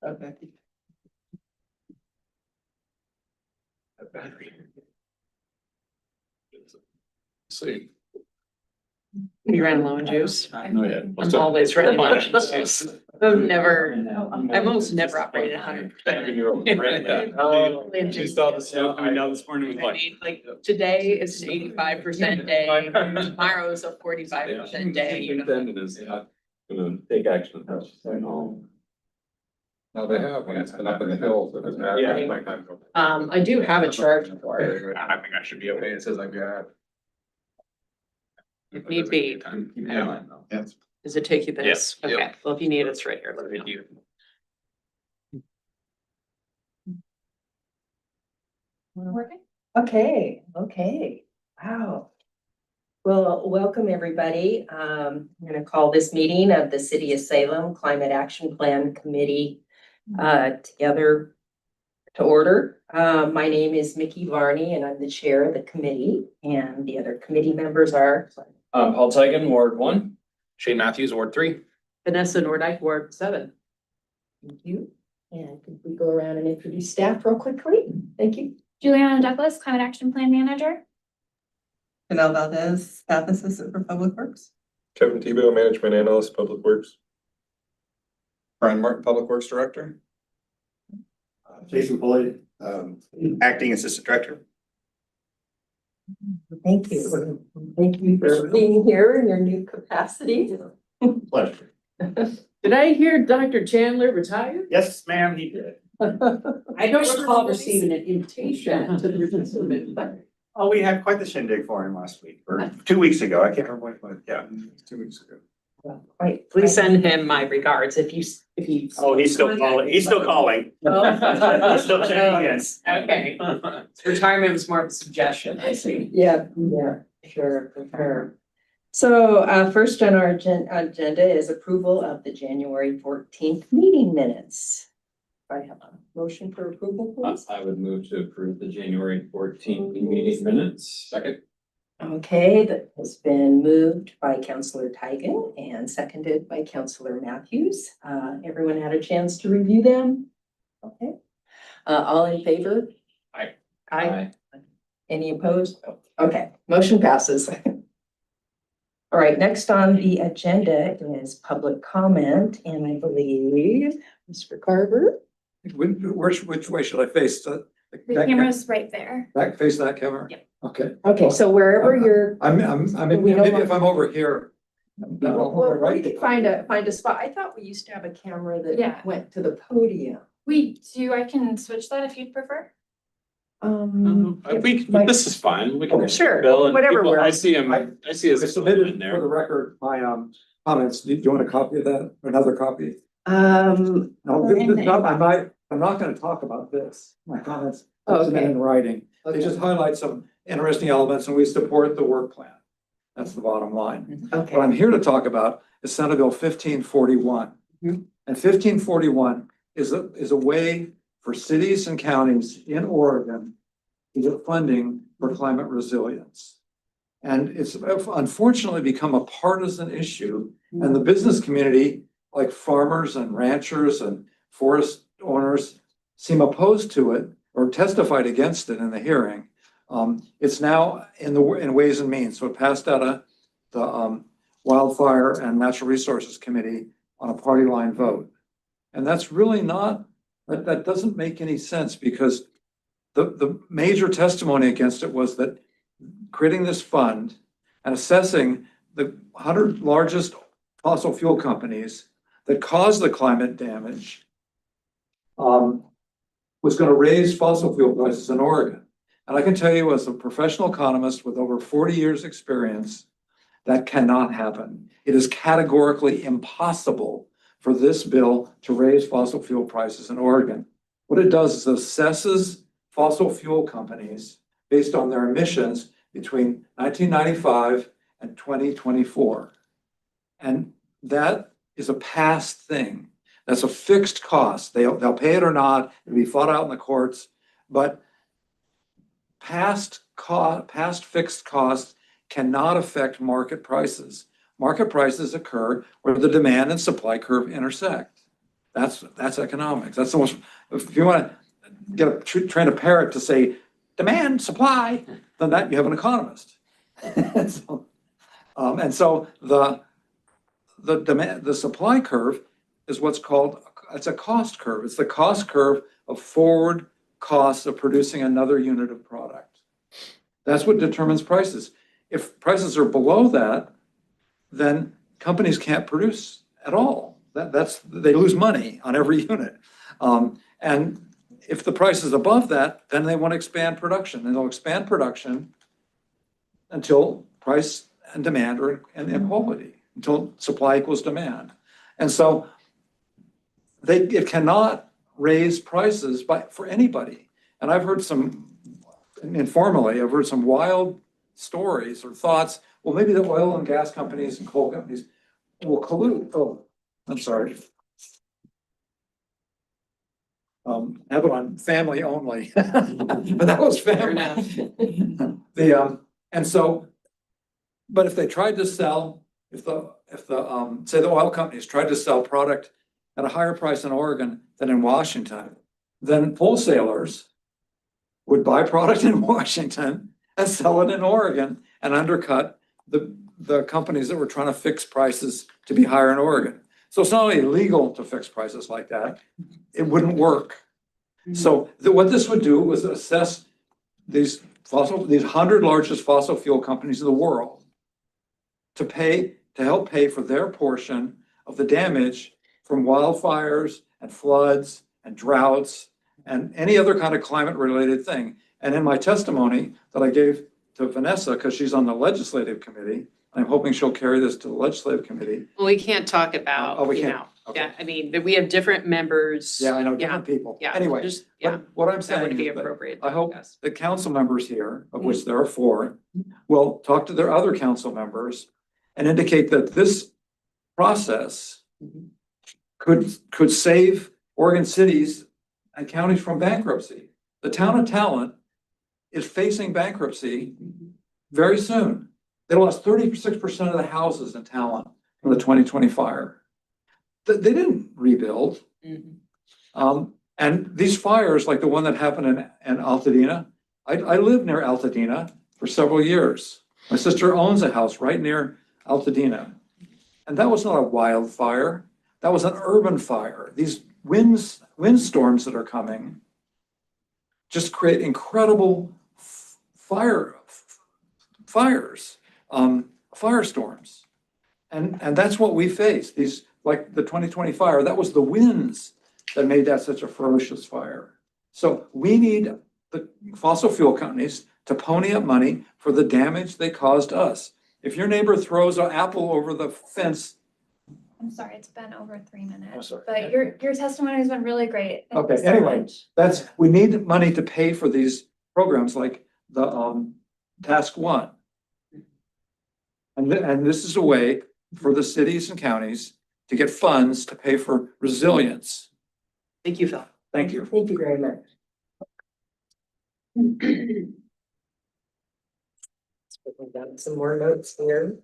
Okay. See. You ran low on juice. No, yeah. I'm always running low on juice. I've almost never operated 100%. She saw the snow coming down this morning, was I mean, like, today is an 85% day, tomorrow is a 45% day, you know. Superintendent is not gonna take action. No, they have, when it's been up in the hills, it doesn't matter. Yeah. I do have a chart for it, I think I should be okay, it says I've got. if need be. Yeah. Yes. Does it take you this? Yep. Okay, well, if you need it, it's right here. Let me know. Working? Okay, wow. Well, welcome, everybody. I'm gonna call this meeting of the City of Salem Climate Action Plan Committee together to order. My name is Mickey Varney and I'm the chair of the committee, and the other committee members are Paul Tigan, Ward 1. Shane Matthews, Ward 3. Vanessa Nordyke, Ward 7. Thank you. And could we go around and introduce staff real quickly? Thank you. Juliana Douglas, Climate Action Plan Manager. Janelle Valdez, Staff Assistant for Public Works. Kevin Tebow, Management Analyst, Public Works. Brian Martin, Public Works Director. Jason Boyd, Acting Assistant Director. Thank you. Thank you for being here in your new capacity. Pleasure. Did I hear Dr. Chandler retired? Yes, ma'am, he did. I don't recall receiving an invitation to the retirement, but. Oh, we had quite the shindig for him last week, or 2 weeks ago. I can't remember what it was. Yeah, 2 weeks ago. Right. Please send him my regards if you. Oh, he's still calling. He's still calling. He's still checking in. Okay. Retirement was more of a suggestion, I see. Yeah, sure, for sure. So first on our agenda is approval of the January 14th meeting minutes. I have a motion for approval, please. I would move to approve the January 14th meeting minutes. Second. Okay, that has been moved by Councillor Tigan and seconded by Councillor Matthews. Everyone had a chance to review them? Okay. All in favor? Aye. Aye. Any opposed? Okay, motion passes. All right, next on the agenda is public comment, and I believe Mr. Carver. Which way should I face? The camera's right there. Back face that camera? Yep. Okay. Okay, so wherever you're, Maybe if I'm over here. we could find a spot. I thought we used to have a camera Yeah. that went to the podium. We do, I can switch that if you'd prefer. This is fine. We can. Sure, Bill and whatever people- works. I see him, I see his. I submitted in for there. the record my comments. Do you want a copy of that? Or another copy? Um, No, this is not, I'm not gonna talk about this. My comments, I submitted in writing. They just highlight some interesting elements and we support the work plan. That's the bottom line. okay. What I'm here to talk about is Senate Bill 1541. Mhm. And 1541 is a way for cities and counties in Oregon to get funding for climate resilience. And it's unfortunately become a partisan issue, and the business community, like farmers and ranchers and forest owners, seem opposed to it or testified against it in the hearing. It's now in Ways and Means, so it passed out of the Wildfire and Natural Resources Committee on a party line vote. And that's really not, that doesn't make any sense, because the major testimony against it was that creating this fund and assessing the 100 largest fossil fuel companies that caused the climate damage was going to raise fossil fuel prices in Oregon. And I can tell you, as a professional economist with over 40 years experience, that cannot happen. It is categorically impossible for this bill to raise fossil fuel prices in Oregon. What it does is assesses fossil fuel companies based on their emissions between 1995 and 2024. And that is a past thing. That's a fixed cost. They'll pay it or not. It'll be fought out in the courts. But past fixed costs cannot affect market prices. Market prices occur where the demand and supply curve intersect. That's economics. That's the most, if you want to train a parrot to say demand, supply, then that you have an economist. And so the supply curve is what's called, it's a cost curve. It's the cost curve of forward costs of producing another unit of product. That's what determines prices. If prices are below that, then companies can't produce at all. They lose money on every unit. And if the price is above that, then they want to expand production, and they'll expand production until price and demand are in equality, until supply equals demand. And so it cannot raise prices for anybody. And I've heard informally, I've heard some wild stories or thoughts, well, maybe the oil and gas companies and coal companies will collude. Oh, I'm sorry. Have it on family only. But that was family. And so, but if they tried to sell, if the say the oil companies tried to sell product at a higher price in Oregon than in Washington, then wholesalers would buy product in Washington and sell it in Oregon and undercut the companies that were trying to fix prices to be higher in Oregon. So it's not only illegal to fix prices like that, it wouldn't work. So what this would do was assess these 100 largest fossil fuel companies in the world to help pay for their portion of the damage from wildfires and floods and droughts and any other kind of climate related thing. And in my testimony that I gave to Vanessa, because she's on the legislative committee, I'm hoping she'll carry this to the legislative committee. Well, we can't talk about, Oh, we you can't. know, Okay. yeah, I mean, we have different members. Yeah, I know, different people. Yeah. Anyway, Just, yeah, what I'm that saying would be is that appropriate. I hope discuss. the council members here, of which there are 4, will talk to their other council members and indicate that this process could save Oregon cities and counties from bankruptcy. The town of Talent is facing bankruptcy very soon. They lost 36% of the houses in Talent from the 2020 fire. They didn't rebuild. And these fires, like the one that happened in Altadena, I lived near Altadena for several years. My sister owns a house right near Altadena. And that was not a wildfire. That was an urban fire. These windstorms that are coming just create incredible firestorms. And that's what we face. These, like the 2020 fire, that was the winds that made that such a ferocious fire. So we need the fossil fuel companies to pony up money for the damage they caused us. If your neighbor throws an apple over the fence. I'm sorry, it's been over 3 minutes. Oh, sorry. But your testimony has been really great. Thank you Okay, so anyway, much. we need money to pay for these programs like the Task One. And this is a way for the cities and counties to get funds to pay for resilience. Thank you, Phil. Thank you. Thank you very much. Let's put down some more notes here.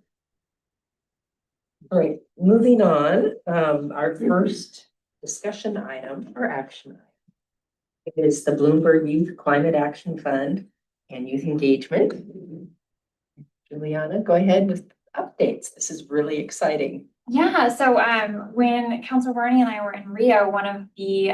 All right, moving on, our first discussion item or action item is the Bloomberg Youth Climate Action Fund and Youth Engagement. Juliana, go ahead with updates. This is really exciting. Yeah, so when Councilor Barney and I were in Rio, one of the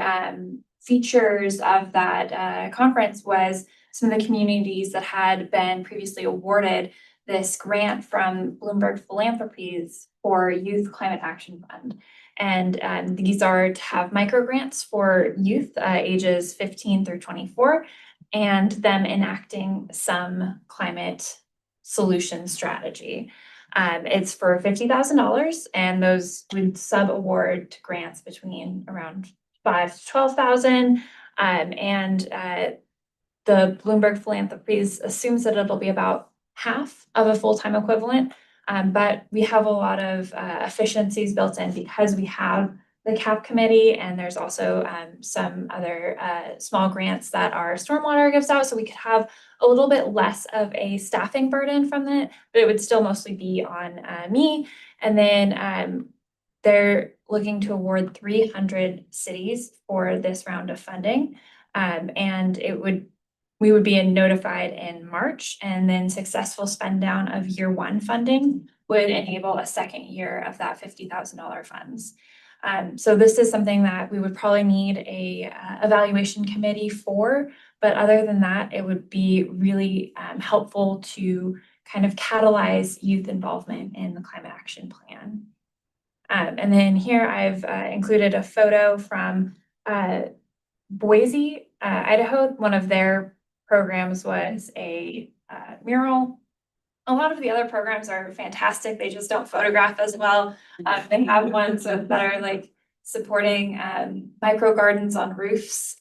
features of that conference was some of the communities that had been previously awarded this grant from Bloomberg Philanthropies for Youth Climate Action Fund. And these are to have micro grants for youth ages 15 through 24 and them enacting some climate solution strategy. It's for $50,000 and those would sub-award grants between around 5 to 12,000. The Bloomberg Philanthropies assumes that it'll be about half of a full-time equivalent. But we have a lot of efficiencies built in because we have the CAP committee and there's also some other small grants that our stormwater gives out. So we could have a little bit less of a staffing burden from it, but it would still mostly be on me. And then they're looking to award 300 cities for this round of funding. And we would be notified in March, and then successful spend down of year one funding would enable a second year of that $50,000 funds. So this is something that we would probably need a evaluation committee for, but other than that, it would be really helpful to kind of catalyze youth involvement in the climate action plan. And then here I've included a photo from Boise, Idaho. One of their programs was a mural. A lot of the other programs are fantastic. They just don't photograph as well. They have ones that are like supporting micro gardens on roofs,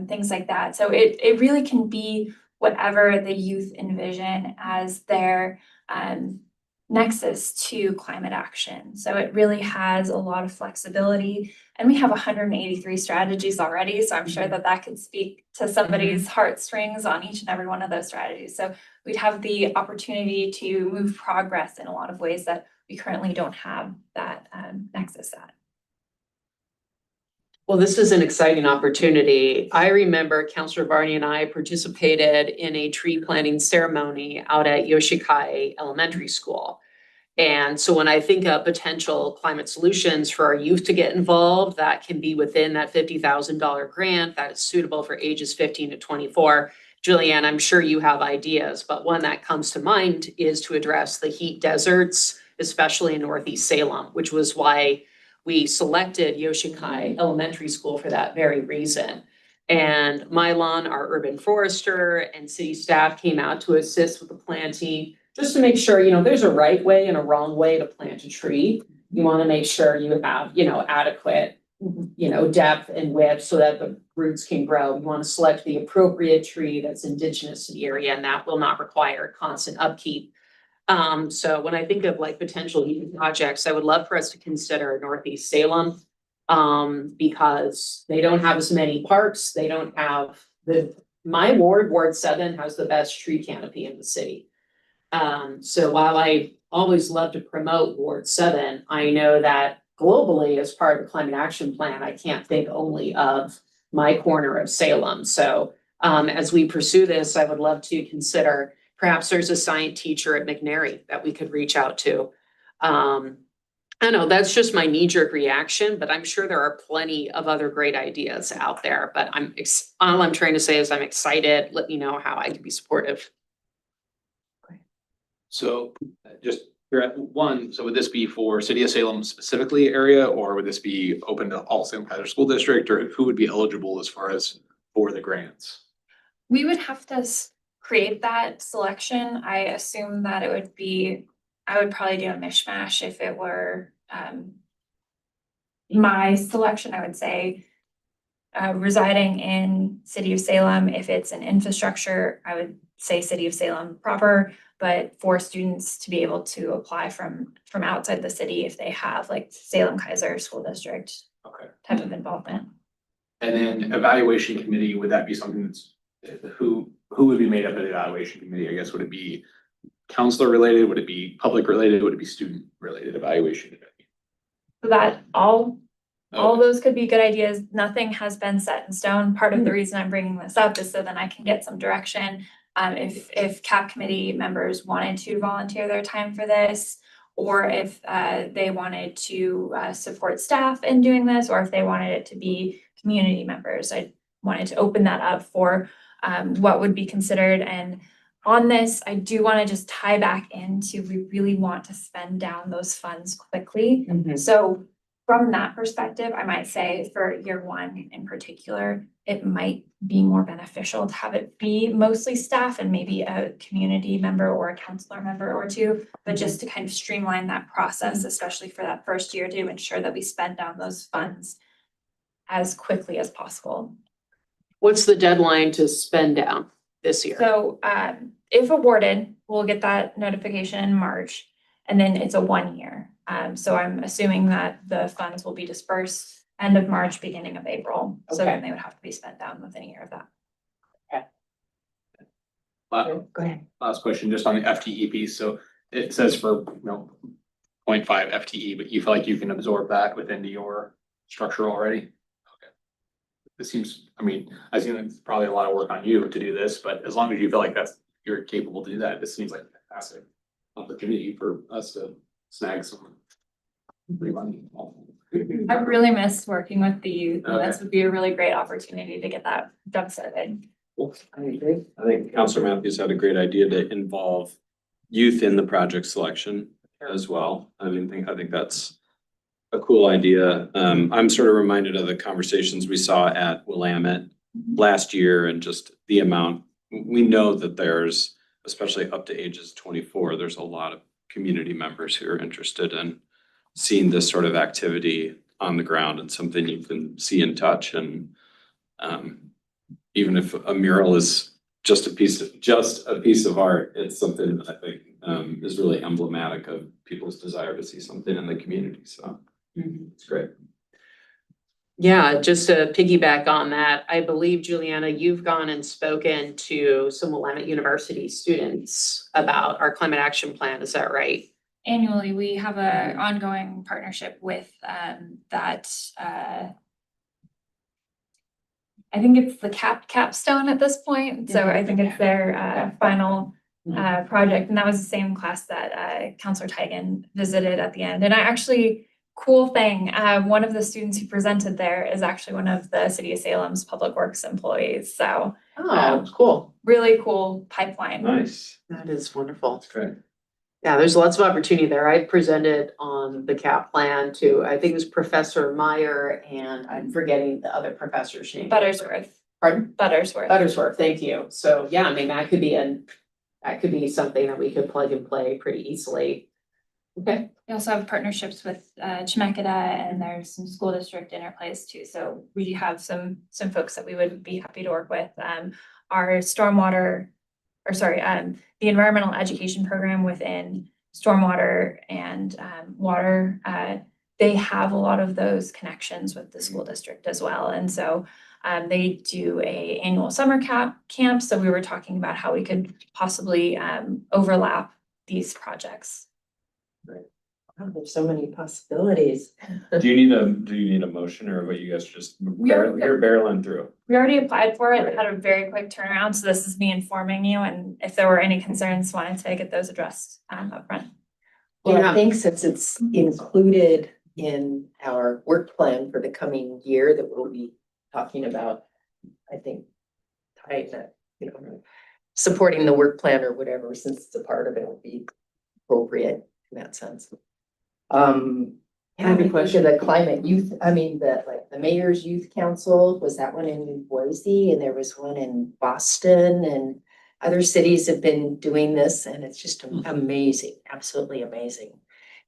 things like that. So it really can be whatever the youth envision as their nexus to climate action. So it really has a lot of flexibility, and we have 183 strategies already. So I'm sure that that could speak to somebody's heartstrings on each and every one of those strategies. So we'd have the opportunity to move progress in a lot of ways that we currently don't have that nexus at. Well, this is an exciting opportunity. I remember Councilor Barney and I participated in a tree planting ceremony out at Yoshikai Elementary School. And so when I think of potential climate solutions for our youth to get involved, that can be within that $50,000 grant that is suitable for ages 15 to 24. Julianne, I'm sure you have ideas, but one that comes to mind is to address the heat deserts, especially in Northeast Salem, which was why we selected Yoshikai Elementary School for that very reason. And Mylon, our urban forester, and city staff came out to assist with the planting, just to make sure, you know, there's a right way and a wrong way to plant a tree. You want to make sure you have, you know, adequate, you know, depth and width so that the roots can grow. You want to select the appropriate tree that's indigenous to the area, and that will not require constant upkeep. So when I think of like potential youth projects, I would love for us to consider Northeast Salem, because they don't have as many parks. They don't have my ward, Ward 7, has the best tree canopy in the city. So while I always love to promote Ward 7, I know that globally, as part of the climate action plan, I can't think only of my corner of Salem. So as we pursue this, I would love to consider perhaps there's a science teacher at McNary that we could reach out to. I know that's just my knee-jerk reaction, but I'm sure there are plenty of other great ideas out there. But all I'm trying to say is I'm excited. Let me know how I can be supportive. So just one, so would this be for City of Salem specifically area, or would this be open to all Salem Kaiser School District, or who would be eligible as far as for the grants? We would have to create that selection. I assume that I would probably do a mishmash if it were my selection. I would say residing in City of Salem. If it's an infrastructure, I would say City of Salem proper, but for students to be able to apply from outside the city if they have like Salem Kaiser School District type of involvement. And then evaluation committee, would that be something that's, who would be made up of the evaluation committee? I guess, would it be counselor related? Would it be public related? Would it be student related evaluation committee? So that all those could be good ideas. Nothing has been set in stone. Part of the reason I'm bringing this up is so then I can get some direction. If CAP committee members wanted to volunteer their time for this, or if they wanted to support staff in doing this, or if they wanted it to be community members. I wanted to open that up for what would be considered. And on this, I do want to just tie back into, we really want to spend down those funds quickly. So from that perspective, I might say for year one in particular, it might be more beneficial to have it be mostly staff and maybe a community member or a counselor member or two, but just to kind of streamline that process, especially for that first year, to ensure that we spend down those funds as quickly as possible. What's the deadline to spend down this year? So if awarded, we'll get that notification in March, and then it's a 1 year. So I'm assuming that the funds will be dispersed end of March, beginning of April. So then they would have to be spent down within a year of that. Go ahead. Last question, just on the FTE piece. So it says for, 0.5 FTE, but you feel like you can absorb that within your structure already? Okay. This seems, I mean, I think it's probably a lot of work on you to do this, but as long as you feel like you're capable to do that, this seems like a fantastic opportunity for us to snag some free money. I really miss working with the youth, and this Okay. would be a really great opportunity to get that jump started. I agree. I think Counselor Matthews had a great idea to involve youth in the project selection as well. I think that's a cool idea. I'm sort of reminded of the conversations we saw at Willamette last year and just the amount. We know that there's, especially up to ages 24, there's a lot of community members who are interested in seeing this sort of activity on the ground and something you can see and touch. And even if a mural is just a piece of art, it's something that I think is really emblematic of people's desire to see something in the community. So it's great. Yeah, just to piggyback on that, I believe, Juliana, you've gone and spoken to some Willamette University students about our climate action plan. Is that right? Annually, we have a ongoing partnership with that I think it's the capstone at this point, so I think it's their final project, and that was the same class that Counselor Tigan visited at the end. And I actually, cool thing, one of the students who presented there is actually one of the City of Salem's Public Works employees, so Oh, cool. really cool pipeline. Nice. That is wonderful. That's great. Yeah, there's lots of opportunity there. I presented on the CAP plan to, I think it was Professor Meyer, and I'm forgetting the other professor's name. Buttersworth. Pardon? Buttersworth. Buttersworth, thank you. So yeah, I mean, that could be something that we could plug and play pretty easily. Okay. We also have partnerships with Chemeketa, and there's some school district interplays too. So we have some folks that we would be happy to work with. Our the environmental education program within stormwater and water, they have a lot of those connections with the school district as well. And so they do a annual summer camp. So we were talking about how we could possibly overlap these projects. Oh, there's so many possibilities. Do you need a motion, or what you guys just you're barreling through? We already applied for it, had a very quick turnaround, so this is me informing you, and if there were any concerns, wanted to get those addressed up front. Well, Yeah. I think since it's included in our work plan for the coming year that we'll be talking about, I think, supporting the work plan or whatever, since it's a part of it, would be appropriate in that sense. I have a question. The climate youth, the mayor's youth council, was that one in Boise, and there was one in Boston, and other cities have been doing this, and it's just amazing, absolutely amazing.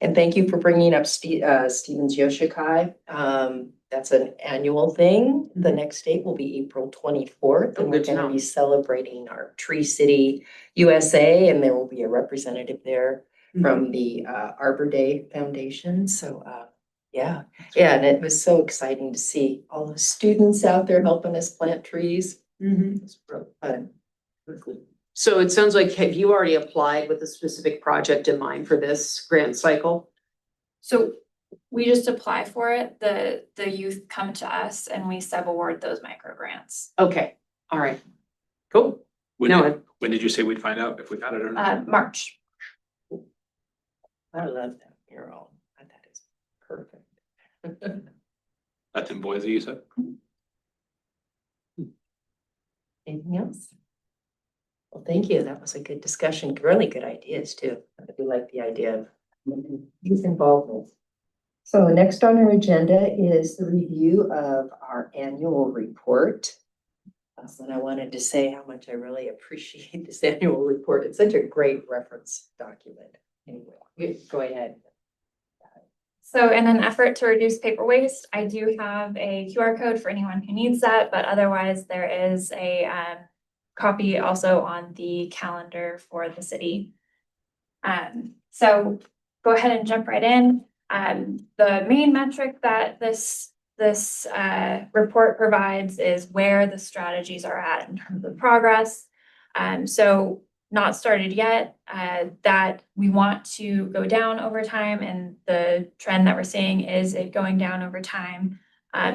And thank you for bringing up Stevens Yoshikai. That's an annual thing. The next date will be April 24th, and we're good to gonna know. be celebrating our Tree City USA, and there will be a representative there from the Arbor Day Foundation. So yeah, and it was so exciting to see all the students out there helping us plant trees. It's real fun. So it sounds like, have you already applied with a specific project in mind for this grant cycle? So we just apply for it, the youth come to us and we sub-award those micro grants. Okay, all right, cool. When did you say we'd find out if we got it or not? March. I love that mural. That is perfect. That's in Boise, you said? Anything else? Well, thank you. That was a good discussion. Really good ideas too. I do like the idea of youth involvement. So next on our agenda is the review of our annual report. And I wanted to say how much I really appreciate this annual report. It's such a great reference document. Anyway, go ahead. So in an effort to reduce paper waste, I do have a QR code for anyone who needs that, but otherwise there is a copy also on the calendar for the city. So go ahead and jump right in. The main metric that this report provides is where the strategies are at in terms of progress. So not started yet, that we want to go down over time, and the trend that we're seeing is it going down over time.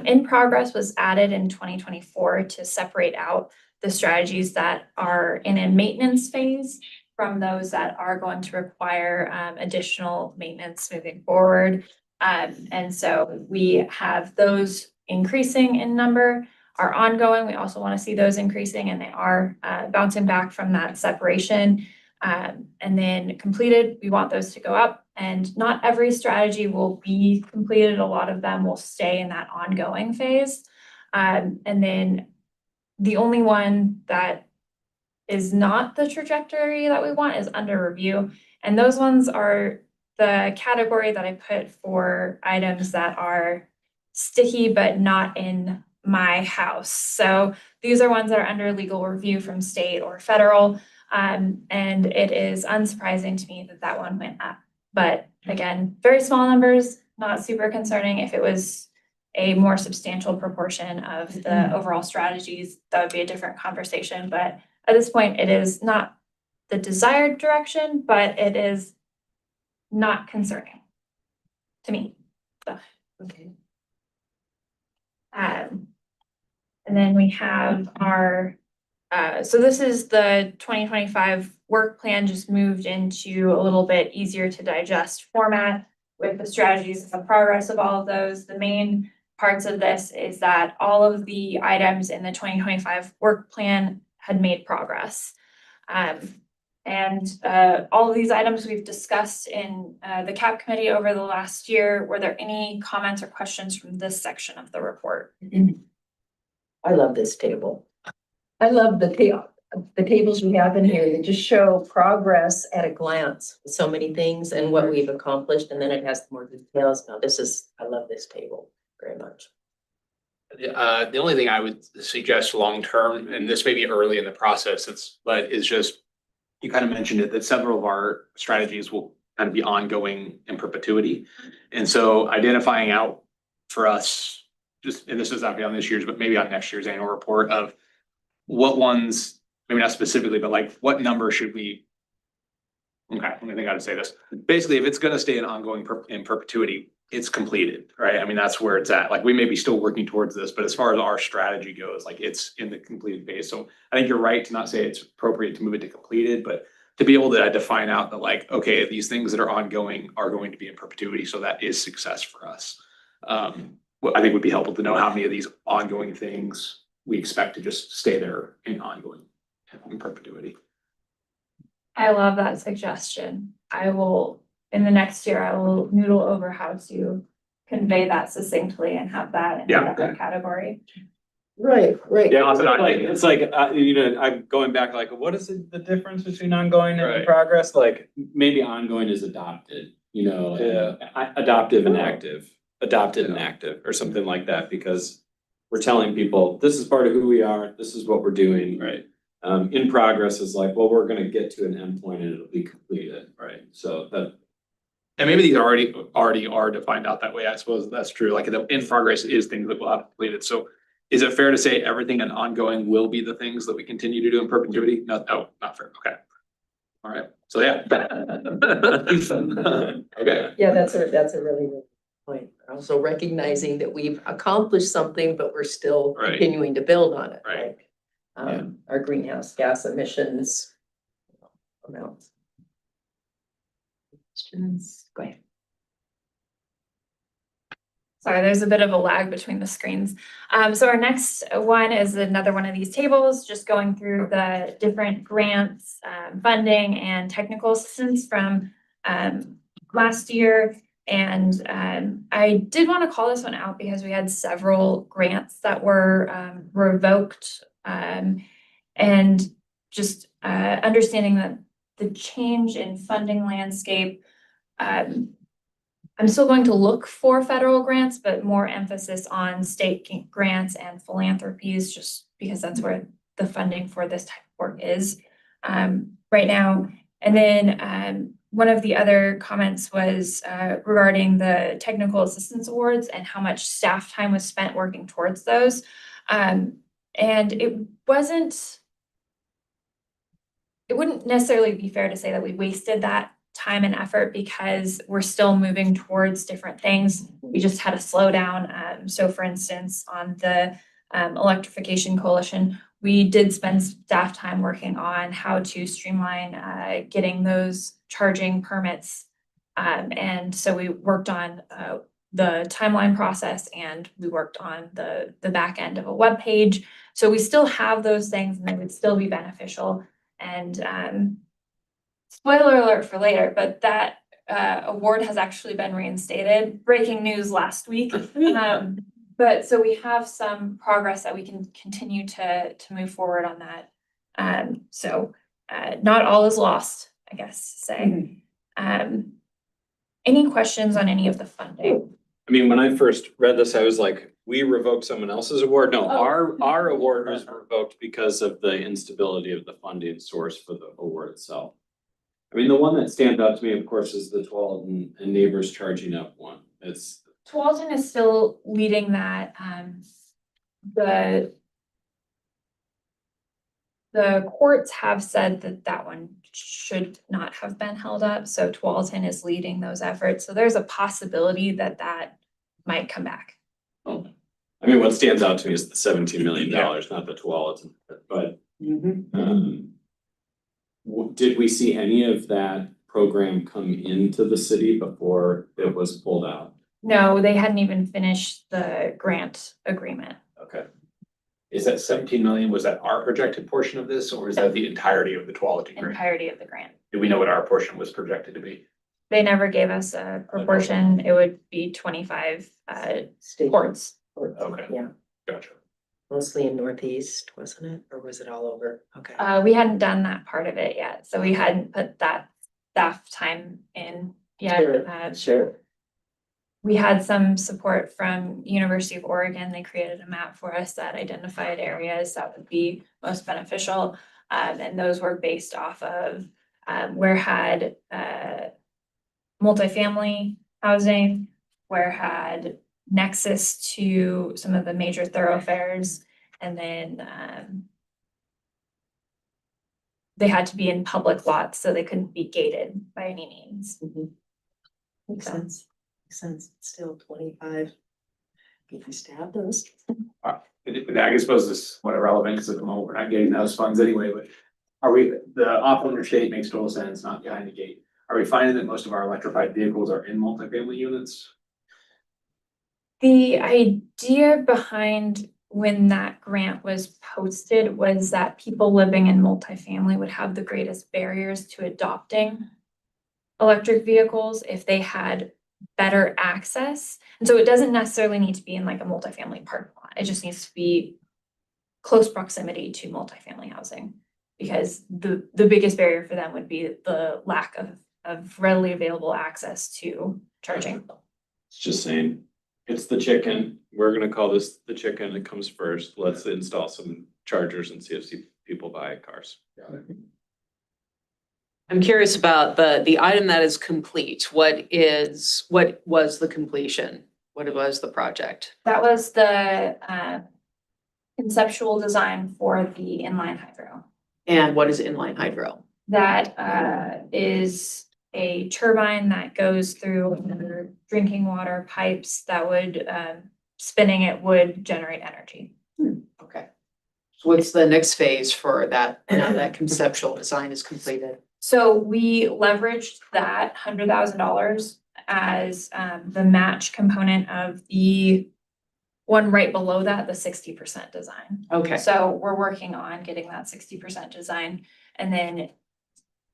In progress was added in 2024 to separate out the strategies that are in a maintenance phase from those that are going to require additional maintenance moving forward. And so we have those increasing in number, are ongoing. We also want to see those increasing, and they are bouncing back from that separation. And then completed, we want those to go up, and not every strategy will be completed. A lot of them will stay in that ongoing phase. And then the only one that is not the trajectory that we want is under review. And those ones are the category that I put for items that are sticky but not in my house. So these are ones that are under legal review from state or federal. And it is unsurprising to me that that one went up. But again, very small numbers, not super concerning. If it was a more substantial proportion of the overall strategies, that would be a different conversation. But at this point, it is not the desired direction, but it is not concerning to me. So, Okay. and then we have our, so this is the 2025 work plan, just moved into a little bit easier to digest format with the strategies and the progress of all of those. The main parts of this is that all of the items in the 2025 work plan had made progress. And all of these items we've discussed in the CAP committee over the last year. Were there any comments or questions from this section of the report? I love this table. I love the tables we have in here that just show progress at a glance, so many things and what we've accomplished, and then it has more details. Now I love this table very much. The only thing I would suggest long-term, and this may be early in the process, but is just, you kind of mentioned it, that several of our strategies will kind of be ongoing in perpetuity. And so identifying out for us, just, and this is not beyond this year's, but maybe on next year's annual report of what ones, maybe not specifically, but like what number should we, okay, I think I gotta say this. Basically, if it's gonna stay an ongoing in perpetuity, it's completed, right? I mean, that's where it's at. Like, we may be still working towards this, but as far as our strategy goes, like, it's in the completed phase. So I think you're right to not say it's appropriate to move it to completed, but to be able to define out that, like, okay, these things that are ongoing are going to be in perpetuity. So that is success for us. What I think would be helpful to know how many of these ongoing things we expect to just stay there in ongoing in perpetuity. I love that suggestion. I will, in the next year, I will noodle over how to convey that succinctly and have that in a separate category. Right. Yeah, it's like, I'm going back, like, what is the difference between ongoing and in progress? Like, maybe ongoing is adopted, adoptive and active, adopted and active, or something like that, because we're telling people, this is part of who we are, this is what we're doing. Right. In progress is like, well, we're gonna get to an endpoint and it'll be completed, right? So that. And maybe these already are defined out that way. I suppose that's true. Like, the in progress is things that will have completed. So is it fair to say everything and ongoing will be the things that we continue to do in perpetuity? No, not fair. Okay. All right. So yeah. Okay. Yeah, that's a really good point. Also recognizing that we've accomplished something, but we're still Right. continuing to build on it. Right. Like, our greenhouse gas emissions amounts. Questions? Go ahead. Sorry, there's a bit of a lag between the screens. So our next one is another one of these tables, just going through the different grants, funding and technical assistance from last year. And I did want to call this one out because we had several grants that were revoked, and just understanding that the change in funding landscape, I'm still going to look for federal grants, but more emphasis on state grants and philanthropies, just because that's where the funding for this type of work is right now. And then one of the other comments was regarding the technical assistance awards and how much staff time was spent working towards those. And it it wouldn't necessarily be fair to say that we wasted that time and effort because we're still moving towards different things. We just had a slowdown. So for instance, on the Electrification Coalition, we did spend staff time working on how to streamline getting those charging permits. And so we worked on the timeline process and we worked on the back end of a web page. So we still have those things and they would still be beneficial. And spoiler alert for later, but that award has actually been reinstated. Breaking news last week. But so we have some progress that we can continue to move forward on that. So not all is lost, I guess to say. Any questions on any of the funding? I mean, when I first read this, I was like, we revoked someone else's award. No, Oh. our award was revoked because of the instability of the funding source for the award itself. I mean, the one that stands out to me, of course, is the Tualatin and Neighbors Charging Up one. It's, Tualatin is still leading that. The courts have said that that one should not have been held up, so Tualatin is leading those efforts. So there's a possibility that that might come back. I mean, what stands out to me is the $17 million, not the Tualatin, but did we see any of that program come into the city before it was pulled out? No, they hadn't even finished the grant agreement. Okay. Is that 17 million, was that our projected portion of this, or is that the entirety of the Tualatin grant? Entirety of the grant. Do we know what our portion was projected to be? They never gave us a proportion. It would be 25 State courts. courts, Okay. Yeah, Gotcha. mostly in Northeast, wasn't it? Or was it all over? Okay. We hadn't done that part of it yet, so we hadn't put that staff time in yet. Sure, sure. We had some support from University of Oregon. They created a map for us that identified areas that would be most beneficial. And those were based off of where had multifamily housing, where had nexus to some of the major thoroughfares, and then they had to be in public lots, so they couldn't be gated by any means. Makes sense. Makes sense. Still 25. If you stab those. I suppose this is what irrelevant, because at the moment we're not getting those funds anyway, but are we, the off interstate makes total sense, not behind the gate. Are we finding that most of our electrified vehicles are in multifamily units? The idea behind when that grant was posted was that people living in multifamily would have the greatest barriers to adopting electric vehicles if they had better access. And so it doesn't necessarily need to be in like a multifamily parking lot. It just needs to be close proximity to multifamily housing. Because the biggest barrier for them would be the lack of readily available access to charging. It's just saying, it's the chicken. We're gonna call this the chicken. It comes first. Let's install some chargers and see if people buy cars. I'm curious about the item that is complete. What was the completion? What was the project? That was the conceptual design for the inline hydro. And what is inline hydro? That is a turbine that goes through drinking water pipes that would, spinning it would generate energy. Okay. So what's the next phase for that, now that conceptual design is completed? So we leveraged that $100,000 as the match component of the one right below that, the 60% design. Okay. So we're working on getting that 60% design. And then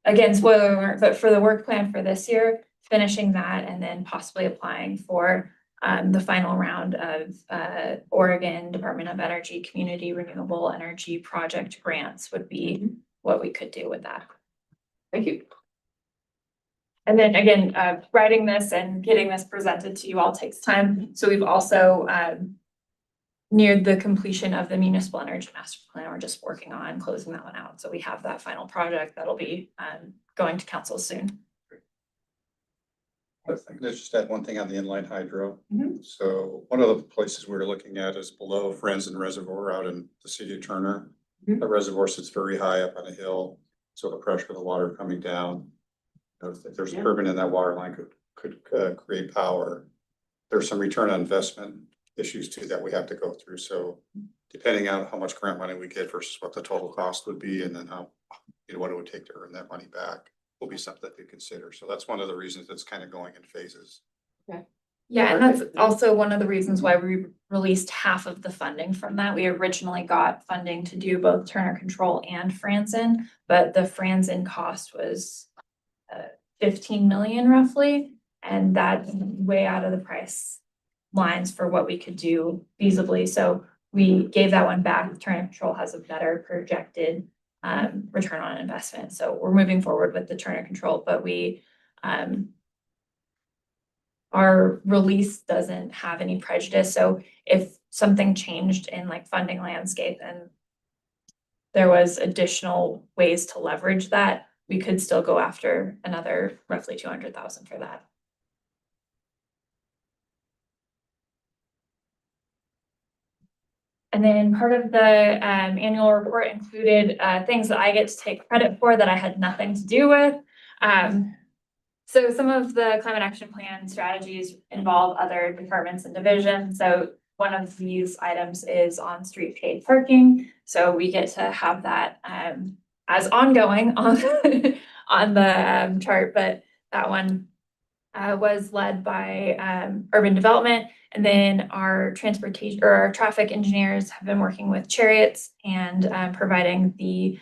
again, spoiler alert, but for the work plan for this year, finishing that and then possibly applying for the final round of Oregon Department of Energy Community Renewable Energy Project grants would be what we could do with that. Thank you. And then again, writing this and getting this presented to you all takes time. So we've also neared the completion of the municipal energy master plan. We're just working on closing that one out. So we have that final project that'll be going to council soon. I just add one thing on the inline hydro. So one of the places we're looking at is below Friends and Reservoir out in the city of Turner. The reservoir sits very high up on a hill. So the pressure of the water coming down, you know, if there's a turbine in that water line could create power. There's some return on investment issues too that we have to go through. So depending on how much grant money we get versus what the total cost would be, and then how, you know, what it would take to earn that money back will be something to consider. So that's one of the reasons that's kind of going in phases. Yeah, and that's also one of the reasons why we released half of the funding from that. We originally got funding to do both Turner Control and Franzen, but the Franzen cost was 15 million roughly, and that's way out of the price lines for what we could do feasibly. So we gave that one back. Turner Control has a better projected return on investment. So we're moving forward with the Turner Control, but we our release doesn't have any prejudice. So if something changed in like funding landscape and there was additional ways to leverage that, we could still go after another roughly 200,000 for that. And then part of the annual report included things that I get to take credit for that I had nothing to do with. So some of the climate action plan strategies involve other departments and divisions. So one of these items is on-street paid parking. So we get to have that as ongoing on on the chart, but that one was led by urban development. And then our transportation or our traffic engineers have been working with Chariots and providing the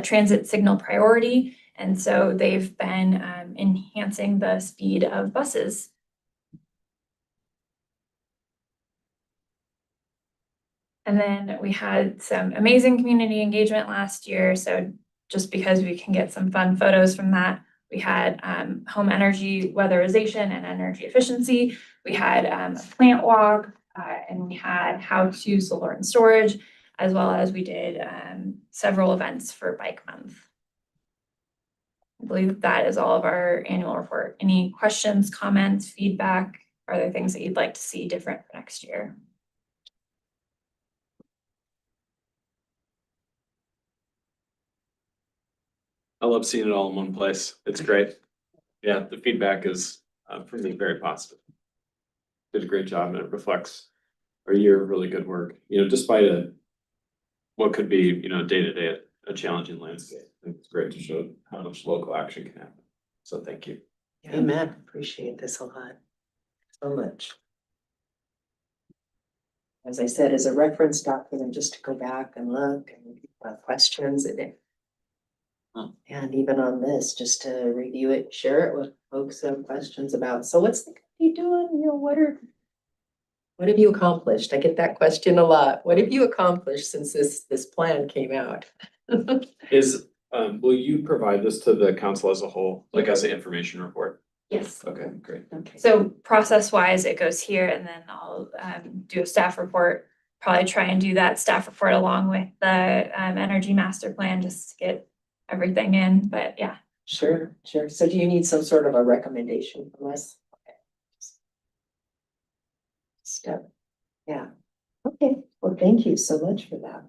transit signal priority. And so they've been enhancing the speed of buses. And then we had some amazing community engagement last year. So just because we can get some fun photos from that, we had home energy weatherization and energy efficiency. We had a plant walk and we had how-to solar and storage, as well as we did several events for Bike Month. I believe that is all of our annual report. Any questions, comments, feedback? Are there things that you'd like to see different for next year? I love seeing it all in one place. It's great. Yeah, the feedback is for me very positive. Did a great job and it reflects our year of really good work. You know, despite what could be, you know, day to day a challenging landscape. I think it's great to show how much local action can happen. So thank you. Amen. Appreciate this a lot. So much. As I said, as a reference document, just to go back and look and questions in it. And even on this, just to review it, share it with folks who have questions about, so what's the company doing? You know, what have you accomplished? I get that question a lot. What have you accomplished since this plan came out? Will you provide this to the council as a whole, like as an information report? Yes. Okay, great. Okay. So process wise, it goes here and then I'll do a staff report, probably try and do that staff report along with the energy master plan just to get everything in, but yeah. Sure. So do you need some sort of a recommendation from us? Okay. Step. Yeah. Okay. Well, thank you so much for that.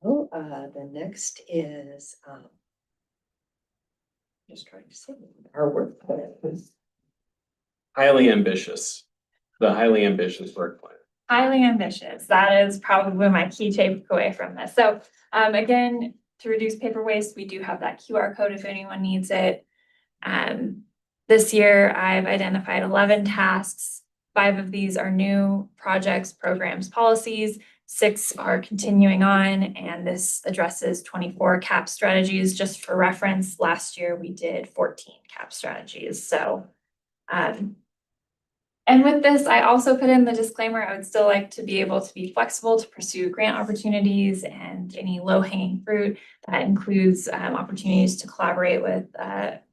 Well, the next is just trying to say our work plan. Highly ambitious, the highly ambitious work plan. Highly ambitious. That is probably my key takeaway from this. So again, to reduce paper waste, we do have that QR code if anyone needs it. This year, I've identified 11 tasks. 5 of these are new projects, programs, policies. 6 are continuing on, and this addresses 24 CAP strategies. Just for reference, last year we did 14 CAP strategies. So, and with this, I also put in the disclaimer, I would still like to be able to be flexible to pursue grant opportunities and any low-hanging fruit. That includes opportunities to collaborate with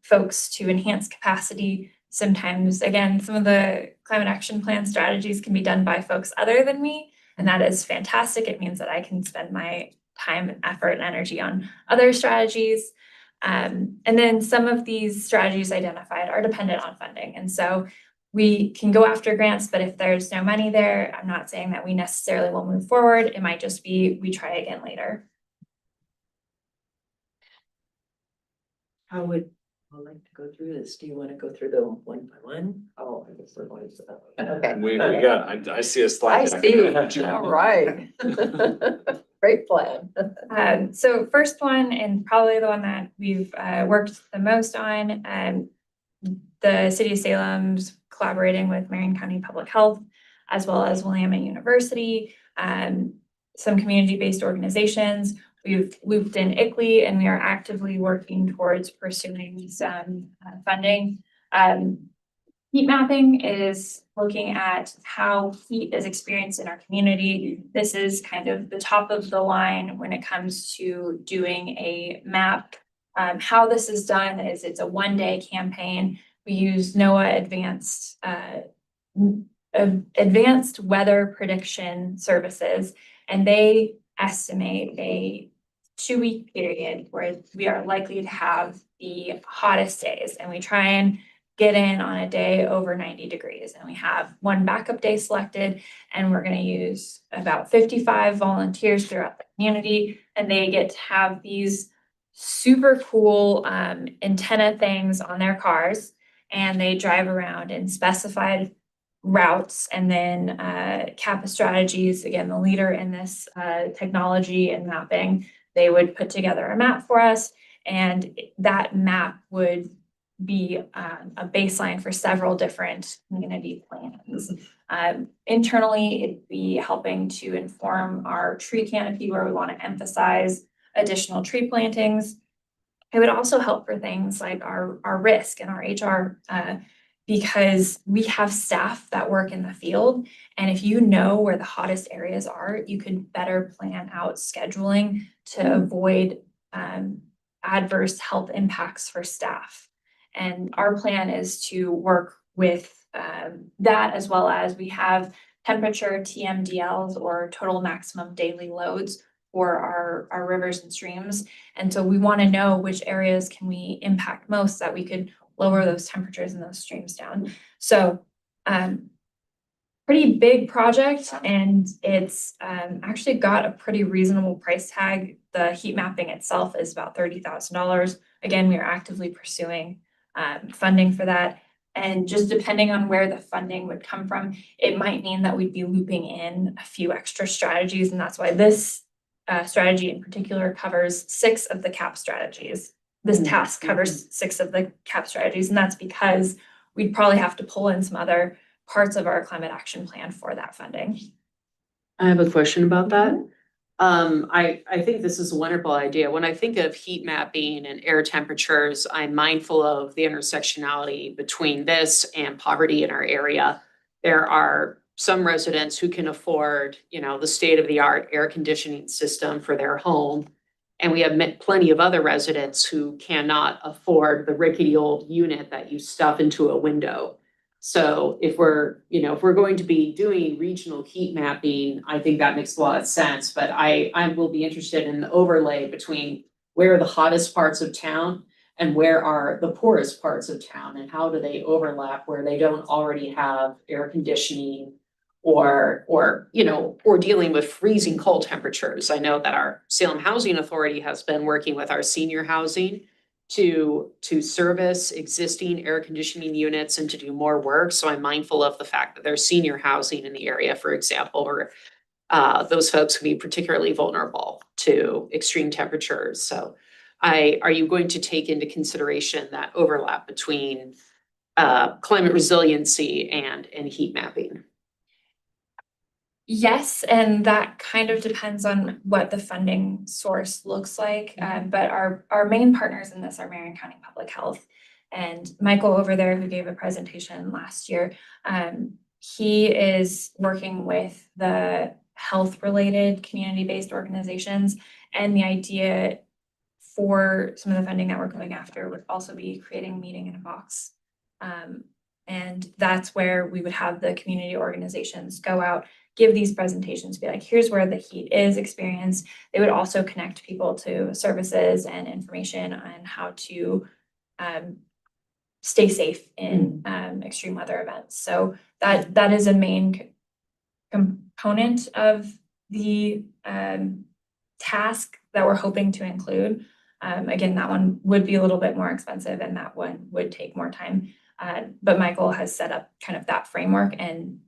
folks to enhance capacity. Sometimes, again, some of the climate action plan strategies can be done by folks other than me, and that is fantastic. It means that I can spend my time and effort and energy on other strategies. And then some of these strategies identified are dependent on funding. And so we can go after grants, but if there's no money there, I'm not saying that we necessarily will move forward. It might just be we try again later. How would, I'd like to go through this. Do you want to go through them one by one? Oh, I guess we're going to that. Okay. We got, I see a slide. I deck. see. All right. Great plan. So first one, and probably the one that we've worked the most on, the City of Salem's collaborating with Marion County Public Health, as well as Willamette University, some community-based organizations. We've looped in ICLEI, and we are actively working towards pursuing some funding. Heat mapping is looking at how heat is experienced in our community. This is kind of the top of the line when it comes to doing a map. How this is done is it's a one-day campaign. We use NOAA advanced weather prediction services, and they estimate a 2-week period where we are likely to have the hottest days, and we try and get in on a day over 90 degrees. And we have one backup day selected, and we're going to use about 55 volunteers throughout the community, and they get to have these super cool antenna things on their cars, and they drive around in specified routes. And then Kappa Strategies, again, the leader in this technology and mapping, they would put together a map for us, and that map would be a baseline for several different community plans. Internally, it'd be helping to inform our tree canopy where we want to emphasize additional tree plantings. It would also help for things like our risk and our HR, because we have staff that work in the field. And if you know where the hottest areas are, you can better plan out scheduling to avoid adverse health impacts for staff. And our plan is to work with that, as well as we have temperature TMDLs, or total maximum daily loads, for our rivers and streams. And so we want to know which areas can we impact most, that we could lower those temperatures and those streams down. So pretty big project, and it's actually got a pretty reasonable price tag. The heat mapping itself is about $30,000. Again, we are actively pursuing funding for that. And just depending on where the funding would come from, it might mean that we'd be looping in a few extra strategies. And that's why this strategy in particular covers 6 of the CAP strategies. This task covers 6 of the CAP strategies. And that's because we'd probably have to pull in some other parts of our climate action plan for that funding. I have a question about that. I think this is a wonderful idea. When I think of heat mapping and air temperatures, I'm mindful of the intersectionality between this and poverty in our area. There are some residents who can afford, the state-of-the-art air conditioning system for their home. And we have met plenty of other residents who cannot afford the rickety old unit that you stuff into a window. So if we're going to be doing regional heat mapping, I think that makes a lot of sense. But I will be interested in the overlay between where are the hottest parts of town and where are the poorest parts of town, and how do they overlap where they don't already have air conditioning, or dealing with freezing cold temperatures. I know that our Salem Housing Authority has been working with our senior housing to service existing air conditioning units and to do more work. So I'm mindful of the fact that there's senior housing in the area, for example, where those folks can be particularly vulnerable to extreme temperatures. So are you going to take into consideration that overlap between climate resiliency and heat mapping? Yes, and that kind of depends on what the funding source looks like. But our main partners in this are Marion County Public Health, and Michael over there, who gave a presentation last year, he is working with the health-related community-based organizations. And the idea for some of the funding that we're going after would also be creating a meeting in a box. And that's where we would have the community organizations go out, give these presentations, be like, here's where the heat is experienced. They would also connect people to services and information on how to stay safe in extreme weather events. So that is a main component of the task that we're hoping to include. Again, that one would be a little bit more expensive and that one would take more time. But Michael has set up kind of that framework, and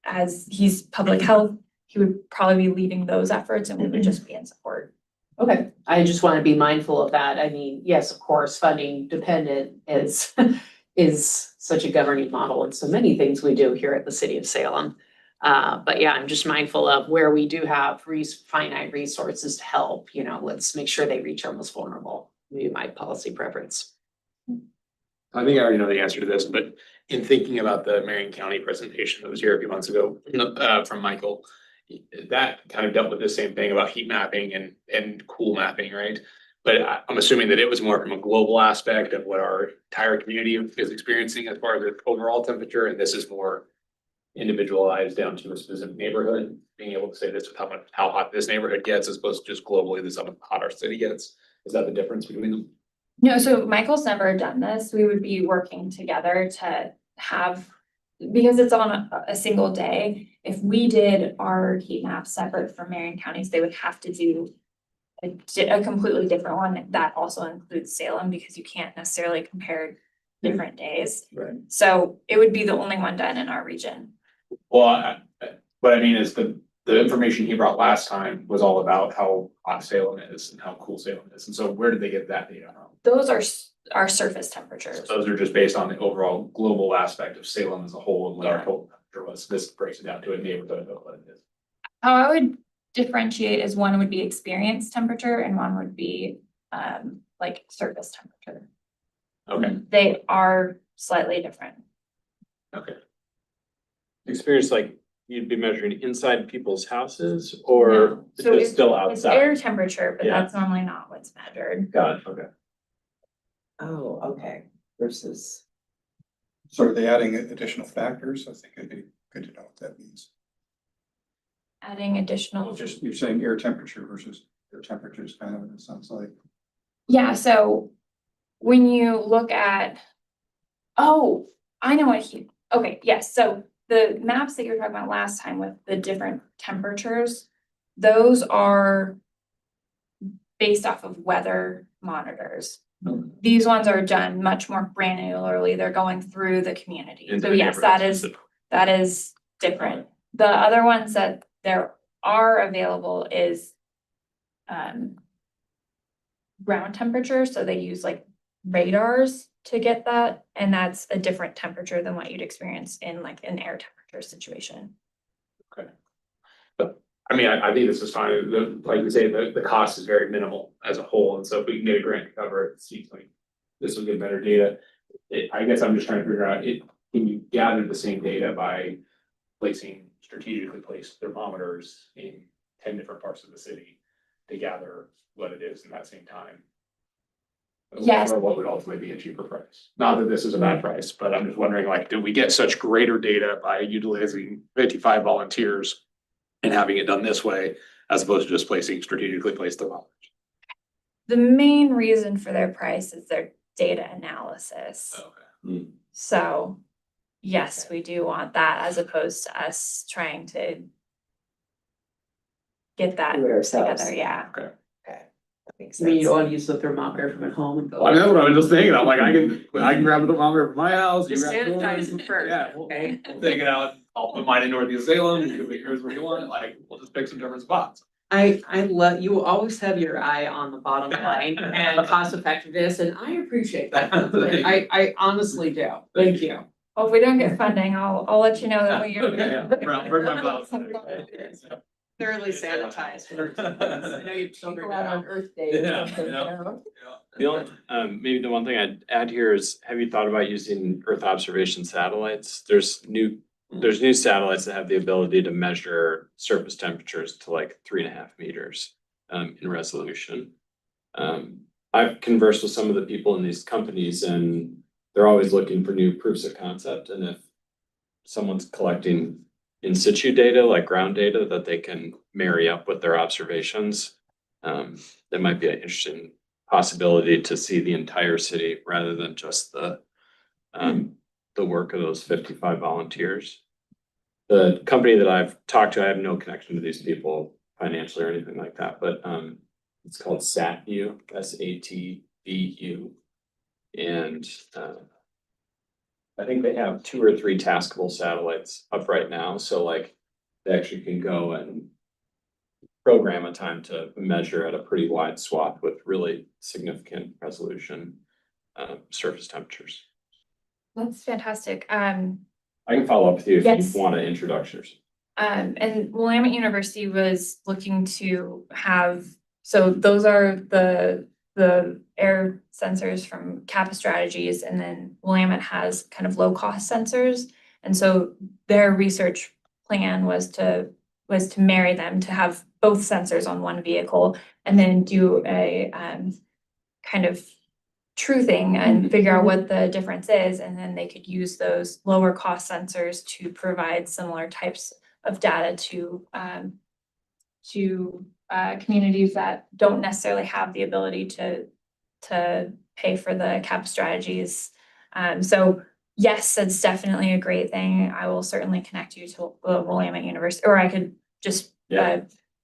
as he's public health, he would probably be leading those efforts and we would just be in support. Okay, I just want to be mindful of that. I mean, yes, of course, funding dependent is is such a governing model in so many things we do here at the city of Salem. But yeah, I'm just mindful of where we do have finite resources to help, you know, let's make sure they reach our most vulnerable. Maybe my policy preference. I think I already know the answer to this, but in thinking about the Marion County presentation that was here a few months ago, from Michael, that kind of dealt with the same thing about heat mapping and cool mapping, right? But I'm assuming that it was more from a global aspect of what our entire community is experiencing as far as the overall temperature, and this is more individualized down to a specific neighborhood, being able to say this with how hot this neighborhood gets as opposed to just globally this how hot our city gets. Is that the difference between them? No, so Michael's never done this. We would be working together to have, because it's on a single day. If we did our heat map separate from Marion counties, they would have to do a completely different one that also includes Salem, because you can't necessarily compare different days. Right. So it would be the only one done in our region. Well, what I mean is the information he brought last time was all about how hot Salem is and how cool Salem is. And so where did they get that data from? Those are surface temperatures. So those are just based on the overall global aspect of Salem as a whole and what our Yeah. total temperature was. This breaks it down to a neighborhood of what it is. How I would differentiate is one would be experience temperature and one would be like surface temperature. Okay, They are slightly different. okay. Experience, like you'd be measuring inside people's houses or No. So it's still It's air outside? temperature, but Yeah. that's normally not what's measured. Got it, okay. Oh, okay, versus. So are they adding additional factors? I think it'd be good to know what that means. Adding additional. Well, just, you're saying air temperature versus air temperature is kind of, it sounds like. Yeah, so when you look at, oh, I know what okay, yes, so the maps that you were talking about last time with the different temperatures, those are based off of weather monitors. These ones are done much more granularly. They're going through the community. Into So the yes, neighborhoods. that is different. The other ones that there are available is ground temperature, so they use like radars to get that, and that's a different temperature than what you'd experience in like an air temperature situation. I mean, I think this is fine. Like you say, the cost is very minimal as a whole. And so if we can get a grant to cover it, it seems like this will get better data. I guess I'm just trying to figure out, can you gather the same data by strategically placed thermometers in 10 different parts of the city to gather what it is in that same time? Yes. Or what would ultimately be a cheaper price? Not that this is a bad price, but I'm just wondering, like, do we get such greater data by utilizing 55 volunteers and having it done this way, as opposed to just placing strategically placed thermometers? The main reason for their price is their data analysis. Okay. So yes, we do want that as opposed to us trying to get that Do it ourselves. together, yeah. Okay, that makes I mean, you sense. don't want to use the thermometer from at home and go. Well, I mean, that's what I was just thinking. I'm like, I can grab a thermometer from my house. You Just grab yours. sanitize them first, Yeah, okay? we'll take it out. I'll put mine in Northeast Salem. You can put yours where you want it. Like, we'll just pick some different spots. I love, you always have your eye on the bottom line and cost effectiveness, and I appreciate that. I honestly do. Thank you. Well, if we don't get funding, I'll let you know that we. Yeah, bring my blouse. Thoroughly sanitized. I know you don't go out on Earth Day or Yeah, something, you yeah. know? The only, maybe the one thing I'd add here is, have you thought about using Earth observation satellites? There's new satellites that have the ability to measure surface temperatures to like 3.5 meters in resolution. I've conversed with some of the people in these companies and they're always looking for new proofs of concept. And if someone's collecting in situ data, like ground data, that they can marry up with their observations, that might be an interesting possibility to see the entire city rather than just the work of those 55 volunteers. The company that I've talked to, I have no connection to these people financially or anything like that, but It's called SATView, SATVU. And I think they have 2 or 3 taskable satellites up right now, so like they actually can go and program a time to measure at a pretty wide swath with really significant resolution surface temperatures. That's fantastic. I can follow up with you if Yes. you want an introduction. And Willamette University was looking to have, so those are the air sensors from Kappa Strategies, and then Willamette has kind of low-cost sensors. And so their research plan was to marry them, to have both sensors on one vehicle, and then do a kind of truthing and figure out what the difference is, and then they could use those lower cost sensors to provide similar types of data to communities that don't necessarily have the ability to pay for the Kappa Strategies. So yes, it's definitely a great thing. I will certainly connect you to Willamette University, or I could just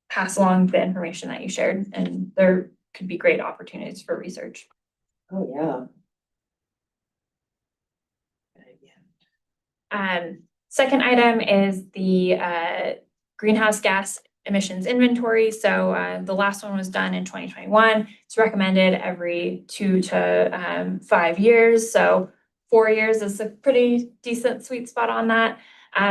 pass along the information that you shared, and there could be great opportunities for research. Oh, yeah. Second item is the greenhouse gas emissions inventory. So the last one was done in 2021. It's recommended every 2 to 5 years. So 4 years is a pretty decent sweet spot on that.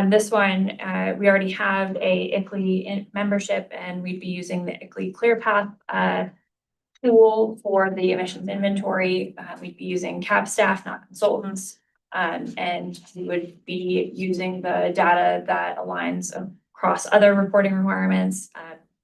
This one, we already have a ICLEI membership, and we'd be using the ICLEI ClearPath tool for the emissions inventory. We'd be using CAB staff, not consultants. And we would be using the data that aligns across other reporting requirements,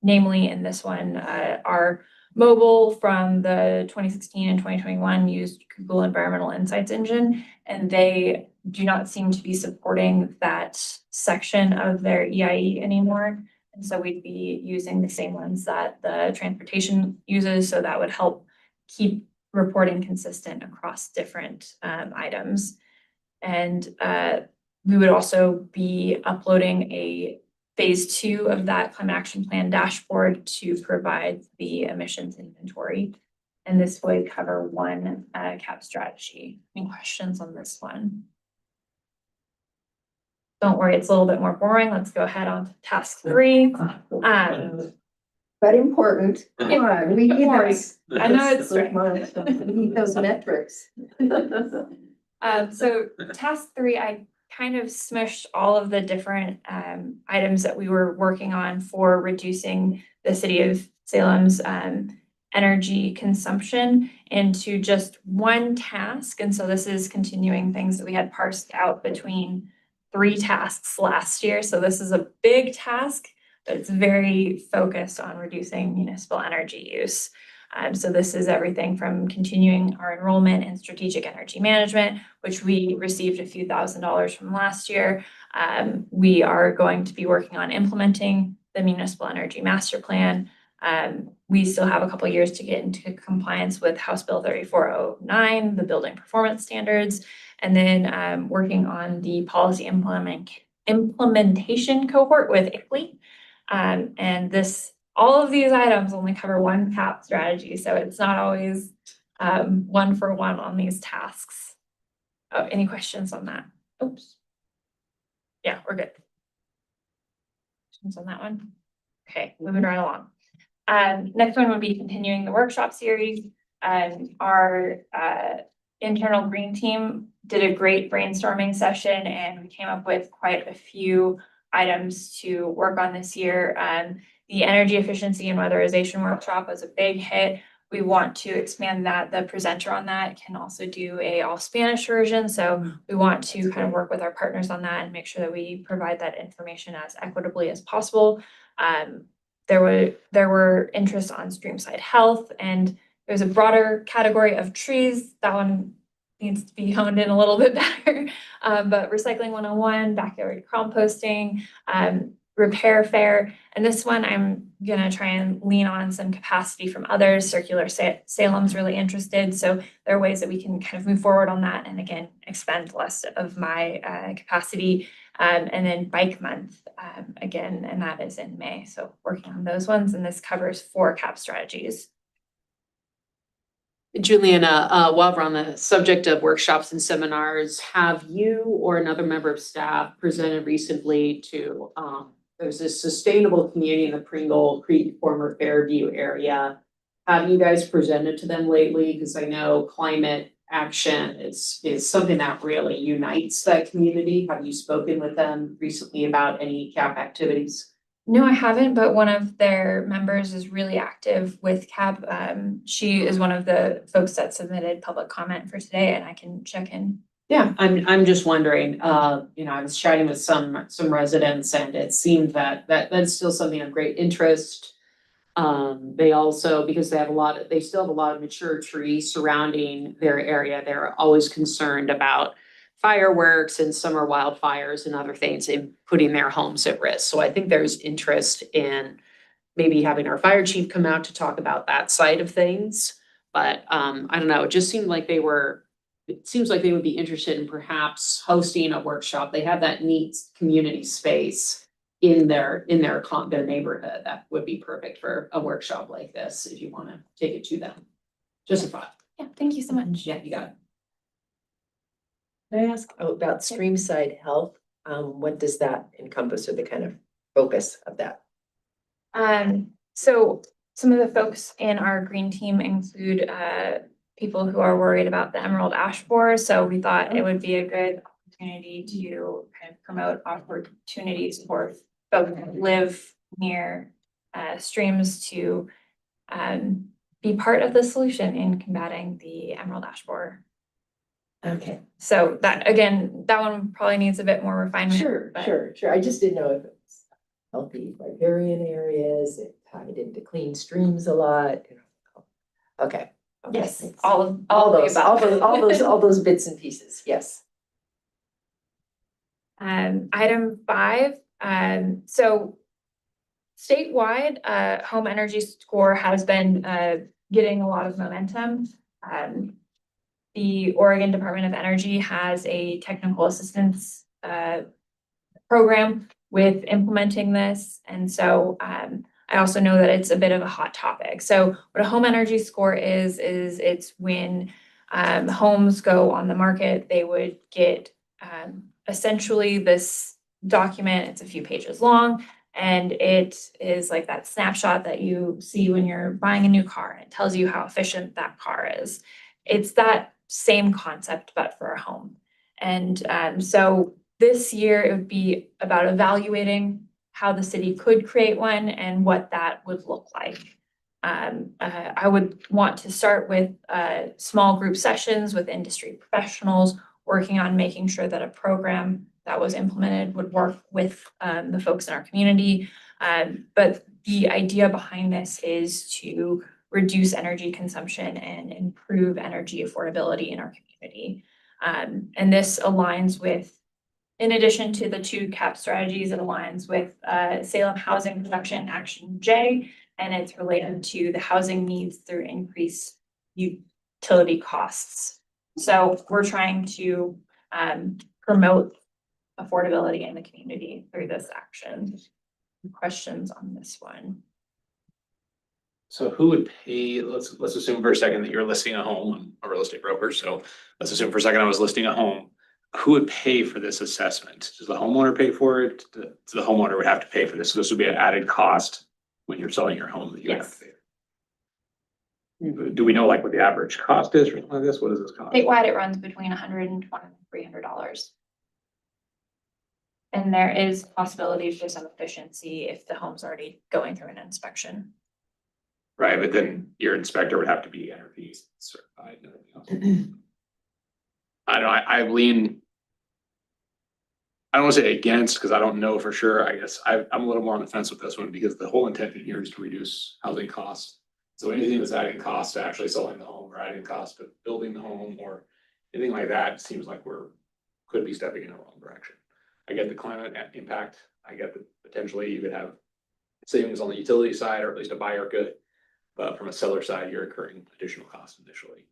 namely in this one, our mobile from the 2016 and 2021 used Google Environmental Insights Engine, and they do not seem to be supporting that section of their EIE anymore. And so we'd be using the same ones that the transportation uses, so that would help keep reporting consistent across different items. And we would also be uploading a phase 2 of that climate action plan dashboard to provide the emissions inventory. And this would cover one CAP strategy. Any questions on this one? Don't worry, it's a little bit more boring. Let's go ahead on to task 3. But important. Come on, we need those. I know it's We need those metrics. So task 3, I kind of smushed all of the different items that we were working on for reducing the city of Salem's energy consumption into just one task. And so this is continuing things that we had parsed out between 3 tasks last year. So this is a big task, but it's very focused on reducing municipal energy use. So this is everything from continuing our enrollment in strategic energy management, which we received a few $1,000s from last year. We are going to be working on implementing the municipal energy master plan. We still have a couple years to get into compliance with House Bill 3409, the building performance standards, and then working on the policy implementation cohort with ICLEI. And all of these items only cover one CAP strategy, so it's not always one for one on these tasks. Oh, any questions on that? Oops. Yeah, we're good. Questions on that one? Okay, moving right along. Next one would be continuing the workshop series. Our internal green team did a great brainstorming session, and we came up with quite a few items to work on this year. The energy efficiency and weatherization workshop was a big hit. We want to expand that. The presenter on that can also do a all Spanish version. So we want to kind of work with our partners on that and make sure that we provide that information as equitably as possible. There were interests on streamside health, and there's a broader category of trees. That one needs to be honed in a little bit better. But recycling 101, backyard composting, repair fair. And this one, I'm gonna try and lean on some capacity from others. Circular Salem's really interested. So there are ways that we can kind of move forward on that. And again, expend less of my capacity. And then bike month again, and that is in May. So working on those ones. And this covers 4 CAP strategies. Juliana, while we're on the subject of workshops and seminars, have you or another member of staff presented recently to, there's this sustainable community in the Pringle Creek, former Fairview area. Have you guys presented to them lately? Because I know climate action is something that really unites that community. Have you spoken with them recently about any CAP activities? No, I haven't, but one of their members is really active with CAP. She is one of the folks that submitted public comment for today, and I can check in. Yeah, I'm just wondering, you know, I was chatting with some residents and it seemed that's still something of great interest. They also, because they still have a lot of mature trees surrounding their area, they're always concerned about fireworks and summer wildfires and other things and putting their homes at risk. So I think there's interest in maybe having our fire chief come out to talk about that side of things. But I don't know, it just seemed like it seems like they would be interested in perhaps hosting a workshop. They have that neat community space in their neighborhood. That would be perfect for a workshop like this, if you want to take it to them. Just a thought. Yeah, thank you so much. Yeah, you got it. Can I ask about Streamside Health? What does that encompass, or the kind of focus of that? So some of the folks in our green team include people who are worried about the emerald ash borer. So we thought it would be a good opportunity to kind of promote opportunities for folks that live near streams to be part of the solution in combating the emerald ash borer. Okay, So that, again, that one probably needs a bit more refinement. sure. but- Sure. I just didn't know if it was healthy riparian areas, it tied into clean streams a lot, you know. Okay. Yes, thanks. all of All those bits and pieces, yes. Item 5, so statewide, home energy score has been getting a lot of momentum. The Oregon Department of Energy has a technical assistance program with implementing this. And so I also know that it's a bit of a hot topic. So what a home energy score is it's when homes go on the market, they would get essentially this document. It's a few pages long, and it is like that snapshot that you see when you're buying a new car, and it tells you how efficient that car is. It's that same concept, but for a home. And so this year it would be about evaluating how the city could create one and what that would look like. I would want to start with small group sessions with industry professionals, working on making sure that a program that was implemented would work with the folks in our community. But the idea behind this is to reduce energy consumption and improve energy affordability in our community. And this aligns with, in addition to the 2 CAP strategies, it aligns with Salem Housing Production Action J, and it's related to the housing needs through increased utility costs. So we're trying to promote affordability in the community through this action. Questions on this one? So who would pay, let's assume for a second that you're listing a home, I'm a real estate broker, so let's assume for a second I was listing a home. Who would pay for this assessment? Does the homeowner pay for it? The homeowner would have to pay for this, so this would be an added cost when you're selling your home that you have to pay. Do we know like what the average cost is or something like this? What does this cost? Statewide, it runs between $120 and $300. And there is possibility for some efficiency if the home's already going through an inspection. Right, but then your inspector would have to be energy certified and everything else. I don't know, I lean. I don't want to say against, because I don't know for sure. I guess I'm a little more on the fence with this one, because the whole intent here is to reduce housing costs. So anything that's adding cost to actually selling the home, or adding cost to building the home, or anything like that, seems like could be stepping in the wrong direction. I get the climate impact. I get that potentially you could have savings on the utility side, or at least a buyer could. But from a seller side, you're incurring additional costs initially.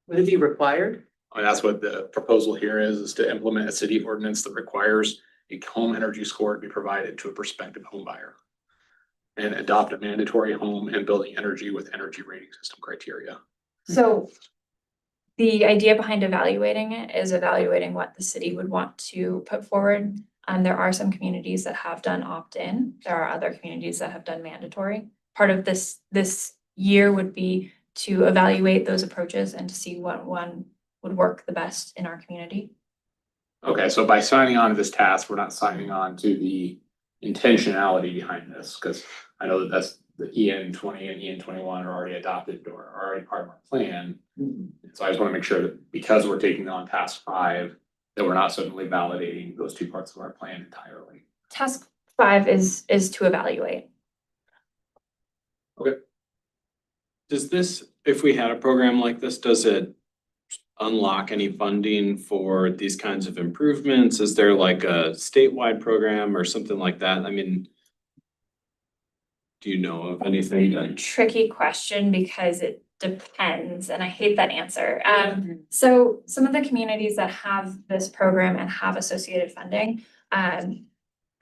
Would it be required? I mean, that's what the proposal here is to implement a city ordinance that requires a home energy score to be provided to a prospective home buyer. And adopt a mandatory home and building energy with energy rating system criteria. So the idea behind evaluating it is evaluating what the city would want to put forward. There are some communities that have done opt-in. There are other communities that have done mandatory. Part of this year would be to evaluate those approaches and to see what one would work the best in our community. Okay, so by signing on to this task, we're not signing on to the intentionality behind this, because I know that that's the EN 20 and EN 21 are already adopted or are already part of our plan. So I just want to make sure that because we're taking on task 5, that we're not suddenly validating those 2 parts of our plan entirely. Task 5 is to evaluate. Does this, if we had a program like this, does it unlock any funding for these kinds of improvements? Is there like a statewide program or something like that? I mean, do you know of anything that? Tricky question because it depends, and I hate that answer. So some of the communities that have this program and have associated funding,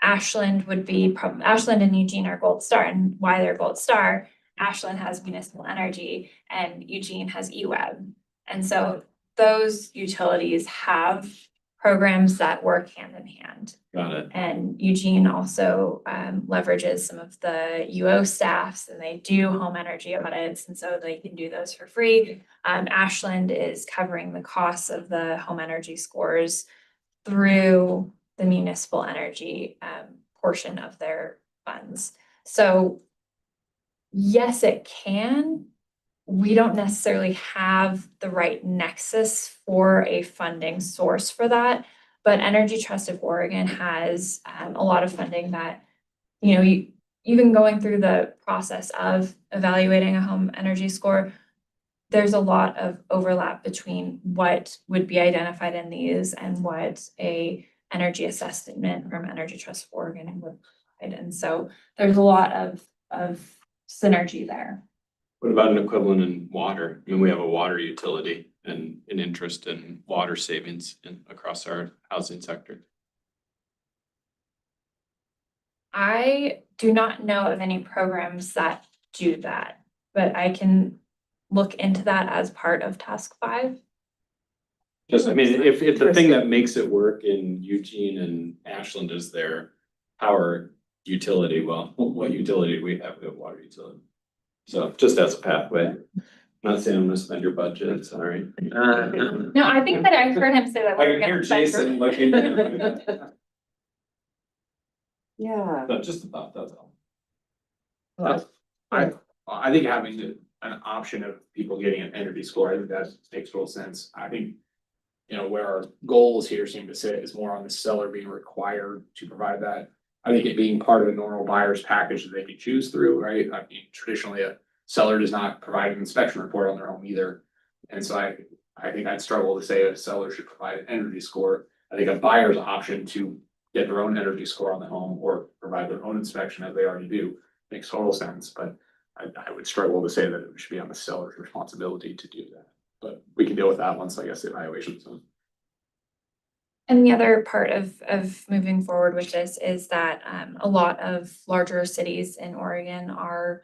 Ashland would be, Ashland and Eugene are Gold Star, and why they're Gold Star, Ashland has municipal energy and Eugene has EWEB. And so those utilities have programs that work hand in hand. Got it. And Eugene also leverages some of the UO staffs, and they do home energy audits, and so they can do those for free. Ashland is covering the costs of the home energy scores through the municipal energy portion of their funds. So yes, it can. We don't necessarily have the right nexus for a funding source for that, but Energy Trust of Oregon has a lot of funding that, you know, even going through the process of evaluating a home energy score, there's a lot of overlap between what would be identified in these and what a energy assessment from Energy Trust of Oregon would provide. And so there's a lot of synergy there. What about an equivalent in water? I mean, we have a water utility and an interest in water savings across our housing sector. I do not know of any programs that do that, but I can look into that as part of task 5. Just, I mean, if the thing that makes it work in Eugene and Ashland is their power utility, well, what utility do we have? We have water utility. So just as a pathway, not saying I'm gonna spend your budget, sorry. No, I think that I heard him say that. I we're can hear gonna spend Jason looking. Yeah. No, just a thought, that's all. I think having an option of people getting an energy score, I think that makes total sense. I think, you know, where our goals here seem to sit is more on the seller being required to provide that. I think it being part of a normal buyer's package that they can choose through, right? I mean, traditionally, a seller does not provide an inspection report on their home either. And so I think I'd struggle to say a seller should provide an energy score. I think a buyer's option to get their own energy score on the home or provide their own inspection as they already do makes total sense, but I would struggle to say that it should be on the seller's responsibility to do that. But we can deal with that once, I guess, the evaluation's done. And the other part of moving forward with this is that a lot of larger cities in Oregon are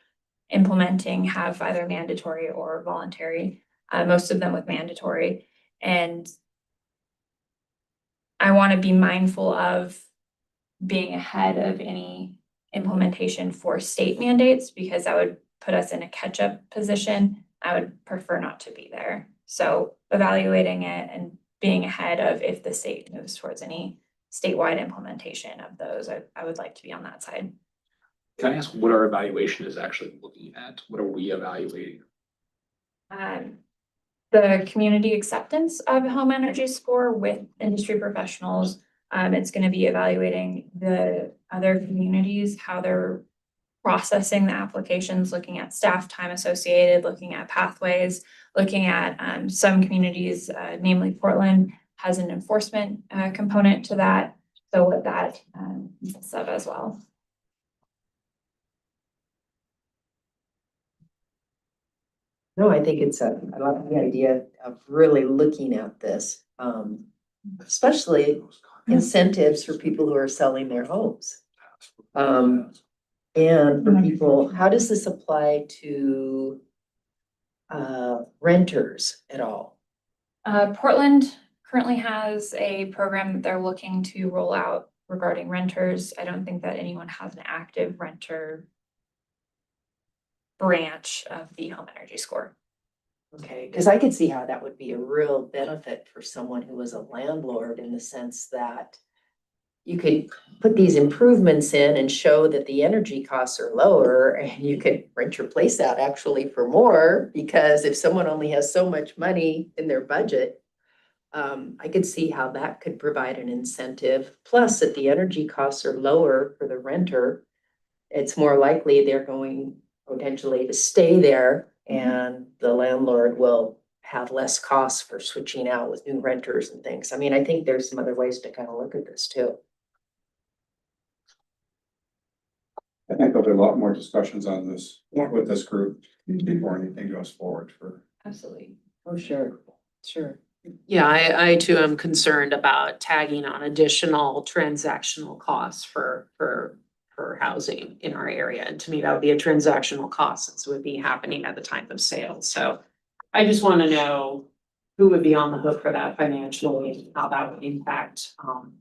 implementing, have either mandatory or voluntary, most of them with mandatory. And I want to be mindful of being ahead of any implementation for state mandates, because that would put us in a catch-up position. I would prefer not to be there. So evaluating it and being ahead of if the state moves towards any statewide implementation of those, I would like to be on that side. Can I ask what our evaluation is actually looking at? What are we evaluating? The community acceptance of a home energy score with industry professionals. It's going to be evaluating the other communities, how they're processing the applications, looking at staff time associated, looking at pathways, looking at some communities, namely Portland, has an enforcement component to that. So what that consists of as well. No, I think I love the idea of really looking at this, especially incentives for people who are selling their homes. And for people, how does this apply to renters at all? Portland currently has a program that they're looking to roll out regarding renters. I don't think that anyone has an active renter branch of the home energy score. Okay, because I could see how that would be a real benefit for someone who was a landlord in the sense that you could put these improvements in and show that the energy costs are lower and you could rent your place out actually for more, because if someone only has so much money in their budget, I could see how that could provide an incentive. Plus, if the energy costs are lower for the renter, it's more likely they're going potentially to stay there and the landlord will have less costs for switching out with new renters and things. I mean, I think there's some other ways to kind of look at this too. I think there'll be a lot more discussions on this Yeah. with this group before anything goes forward for. Absolutely. Oh, sure, sure. Yeah, I too am concerned about tagging on additional transactional costs for housing in our area. And to me, that would be a transactional cost since it would be happening at the time of sale. So I just want to know who would be on the hook for that financially, how that would impact. I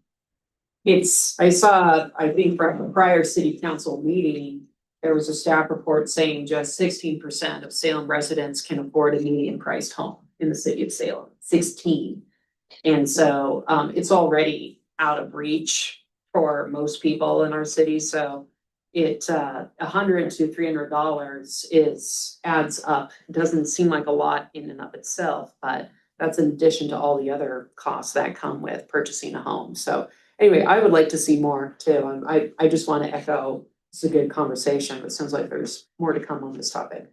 think from a prior city council meeting, there was a staff report saying just 16% of Salem residents can afford a median priced home in the city of Salem, 16. And so it's already out of reach for most people in our city. So it $100 to $300 adds up. It doesn't seem like a lot in and of itself, but that's in addition to all the other costs that come with purchasing a home. So anyway, I would like to see more too. I just want to echo, it's a good conversation, but it sounds like there's more to come on this topic.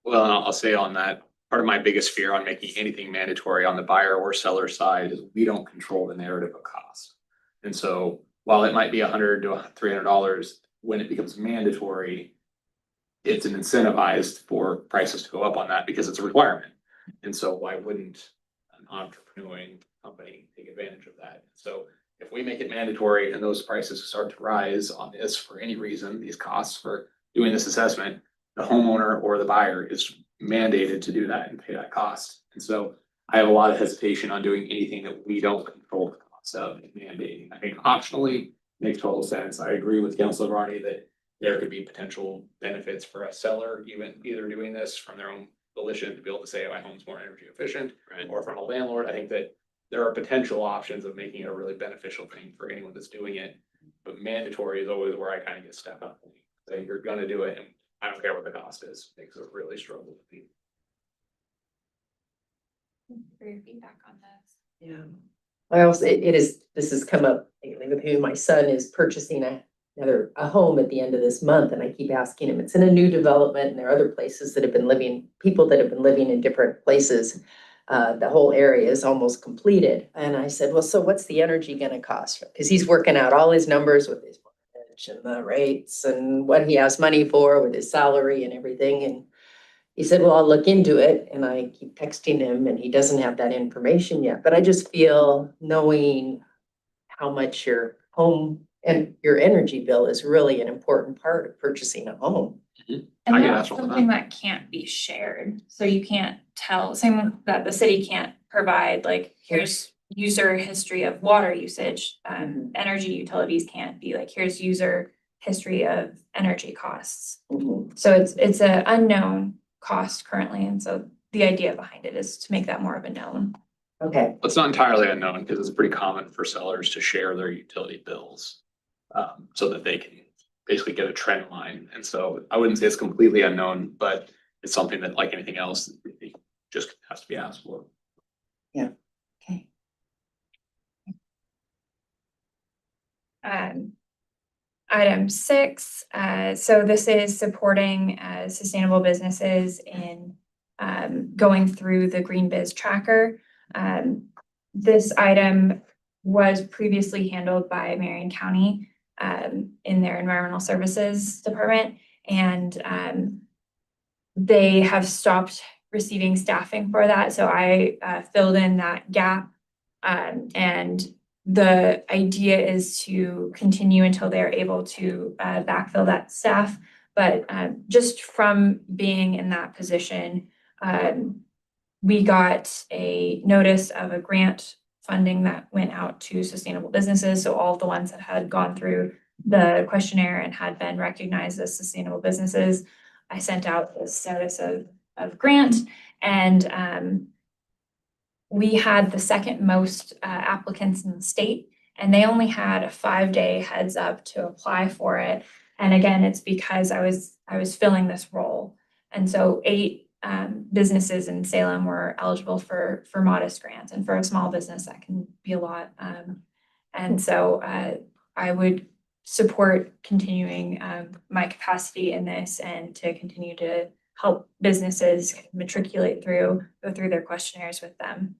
Well, and I'll say on that, part of my biggest fear on making anything mandatory on the buyer or seller side is we don't control the narrative of cost. And so while it might be $100 to $300, when it becomes mandatory, it's an incentivized for prices to go up on that because it's a requirement. And so why wouldn't an entrepreneuring company take advantage of that? So if we make it mandatory and those prices start to rise on this for any reason, these costs for doing this assessment, the homeowner or the buyer is mandated to do that and pay that cost. And so I have a lot of hesitation on doing anything that we don't control the cost of and mandating. I think optionally makes total sense. I agree with Councilor Varney that there could be potential benefits for a seller, even either doing this from their own volition to be able to say, oh, my home's more energy efficient, Right. or from a landlord. I think that there are potential options of making it a really beneficial thing for anyone that's doing it. But mandatory is always where I kind of get stuck up. Say you're gonna do it and I don't care what the cost is. Makes it really struggle with me. For your feedback on this. Yeah. This has come up lately with who my son is purchasing a home at the end of this month, and I keep asking him, it's in a new development, and there are other places that have been people that have been living in different places. The whole area is almost completed. And I said, well, so what's the energy gonna cost? Because he's working out all his numbers with his mortgage and the rates and what he has money for with his salary and everything. And he said, well, I'll look into it. And I keep texting him and he doesn't have that information yet. But I just feel knowing how much your home and your energy bill is really an important part of purchasing a home. I And get that's that all the something that can't be shared, so you can't tell, same that the city can't provide, like, here's user history of water usage. Energy utilities can't be like, here's user history of energy costs. So it's a unknown cost currently, and so the idea behind it is to make that more of a known. Okay, It's not entirely unknown because it's pretty common for sellers to share their utility bills. So that they can basically get a trend line. And so I wouldn't say it's completely unknown, but it's something that, like anything else, it just has to be asked for. okay. Item 6, so this is supporting sustainable businesses in going through the Green Biz Tracker. This item was previously handled by Marion County in their Environmental Services Department, and they have stopped receiving staffing for that. So I filled in that gap, and the idea is to continue until they're able to backfill that staff. But just from being in that position, we got a notice of a grant funding that went out to sustainable businesses. So all of the ones that had gone through the questionnaire and had been recognized as sustainable businesses, I sent out this notice of grant, and we had the second most applicants in the state, and they only had a 5-day heads up to apply for it. And again, it's because I was filling this role. And so 8 businesses in Salem were eligible for modest grants, and for a small business, that can be a lot. And so I would support continuing my capacity in this and to continue to help businesses matriculate through, go through their questionnaires with them.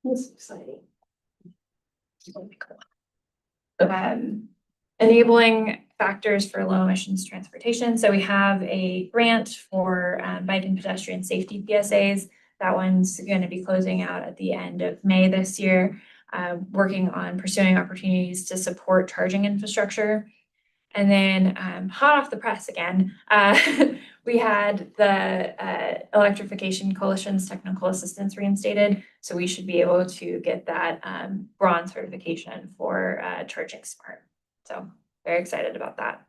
That's exciting. Enabling factors for low emissions transportation. So we have a grant for bike and pedestrian safety PSAs. That one's going to be closing out at the end of May this year, working on pursuing opportunities to support charging infrastructure. And then hot off the press again, we had the Electrification Coalition's technical assistance reinstated. So we should be able to get that bronze certification for Charging Smart. So very excited about that.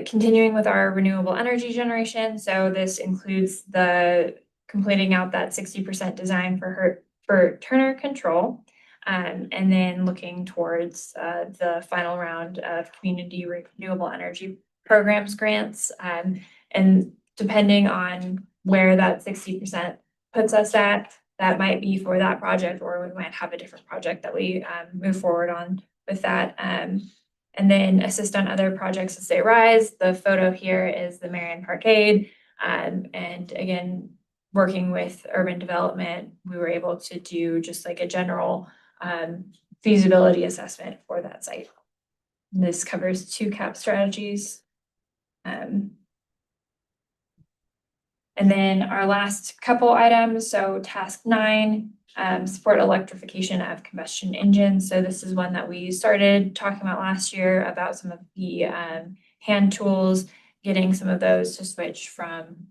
Continuing with our renewable energy generation. So this includes the completing out that 60% design for Turner Control. And then looking towards the final round of community renewable energy programs grants. And depending on where that 60% puts us at, that might be for that project, or we might have a different project that we move forward on with that. And then assist on other projects as they rise. The photo here is the Marion Parkade. And again, working with urban development, we were able to do just like a general feasibility assessment for that site. This covers 2 CAP strategies. And then our last couple items, so task 9, support electrification of combustion engines. So this is one that we started talking about last year about some of the hand tools, getting some of those to switch from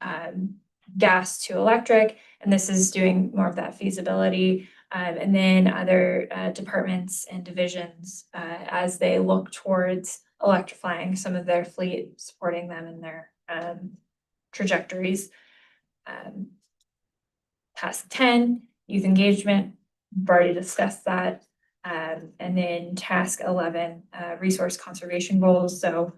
gas to electric. And this is doing more of that feasibility. And then other departments and divisions as they look towards electrifying some of their fleet, supporting them in their trajectories. Task 10, youth engagement, we've already discussed that. And then task 11, resource conservation goals. So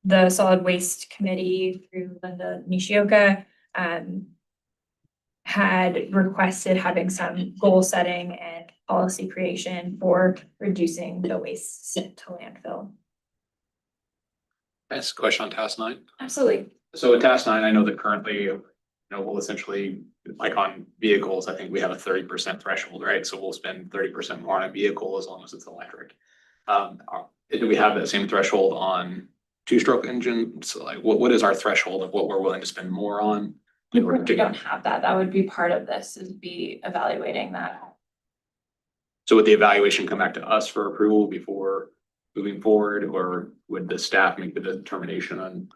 the Solid Waste Committee through Linda Nishioka had requested having some goal setting and policy creation for reducing the waste sent to landfill. Ask a question on task 9. Absolutely. So with task 9, I know that currently, we'll essentially, like on vehicles, I think we have a 30% threshold, right? So we'll spend 30% more on a vehicle as long as it's electric. Do we have that same threshold on 2-stroke engines? So like, what is our threshold of what we're willing to spend more on? We don't have that. That would be part of this, is be evaluating that. So would the evaluation come back to us for approval before moving forward, or would the staff make the determination on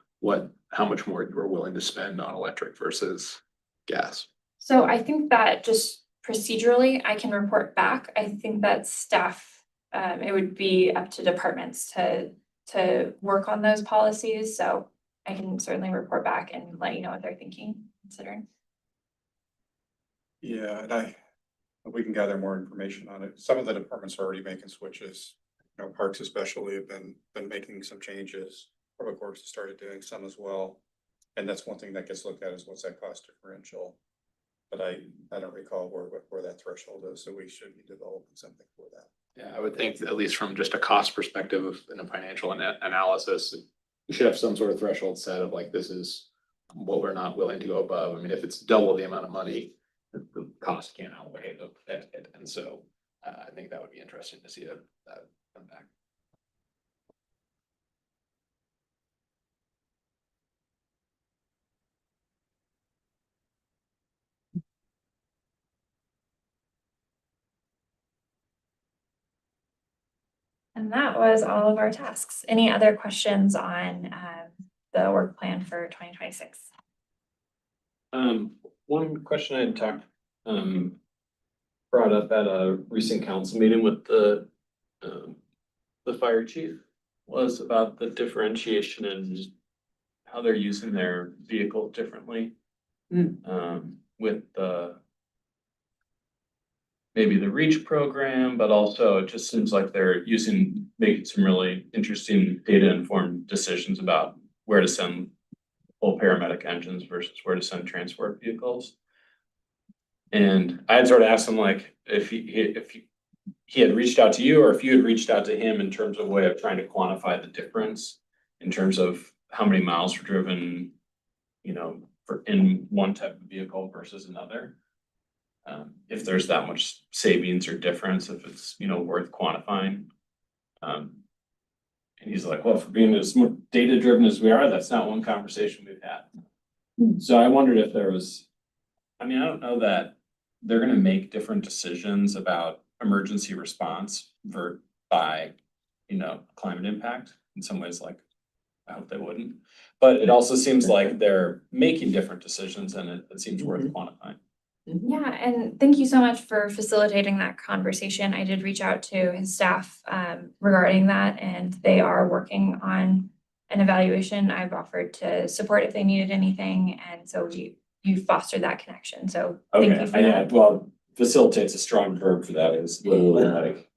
how much more we're willing to spend on electric versus gas? So I think that just procedurally, I can report back. I think that staff, it would be up to departments to work on those policies. So I can certainly report back and let you know what they're thinking, considering. Yeah, and we can gather more information on it. Some of the departments are already making switches. Parks especially have been making some changes. Public Works has started doing some as well. And that's one thing that gets looked at, is what's that cost differential. But I don't recall where that threshold is, so we should be developing something for that. Yeah, I would think that at least from just a cost perspective and a financial analysis, we should have some sort of threshold set of like, this is what we're not willing to go above. I mean, if it's double the amount of money, the cost can't outweigh the benefit. And so I think that would be interesting to see that come back. And that was all of our tasks. Any other questions on the work plan for 2026? One question I had brought up at a recent council meeting with the fire chief was about the differentiation and how they're using their vehicle differently. With maybe the REACH program, but also it just seems like they're making some really interesting data-informed decisions about where to send full paramedic engines versus where to send transport vehicles. And I had sort of asked him like, if he had reached out to you or if you had reached out to him in terms of a way of trying to quantify the difference in terms of how many miles were driven, in one type of vehicle versus another. If there's that much savings or difference, if it's, worth quantifying. And he's like, well, for being as data driven as we are, that's not one conversation we've had. So I wondered if there was, I don't know that they're gonna make different decisions about emergency response by climate impact. In some ways, like, I hope they wouldn't. But it also seems like they're making different decisions and it seems worth quantifying. Yeah, and thank you so much for facilitating that conversation. I did reach out to his staff regarding that, and they are working on an evaluation. I've offered to support if they needed anything, and so you fostered that connection. So thank you for that. Well, facilitates a strong verb for that is literally like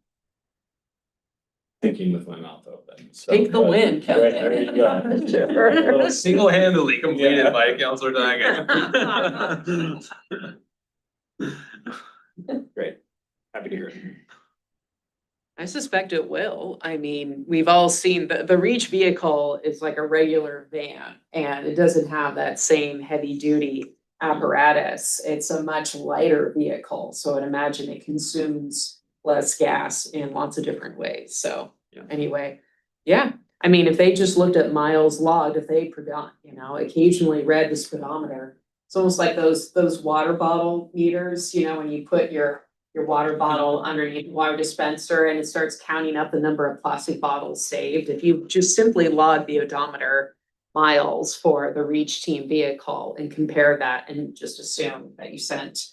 thinking with my mouth open. So, Take the win, right, Kevin. there you go. Single-handedly completed by Counselor Diagon. Great, happy to hear it. I suspect it will. We've all seen the REACH vehicle is like a regular van and it doesn't have that same heavy duty apparatus. It's a much lighter vehicle. So I'd imagine it consumes less gas in lots of different ways. So anyway, yeah. If they just looked at miles logged, if they occasionally read the speedometer, it's almost like those water bottle meters, when you put your water bottle underneath the water dispenser and it starts counting up the number of plastic bottles saved. If you just simply log the odometer miles for the REACH team vehicle and compare that and just assume that you sent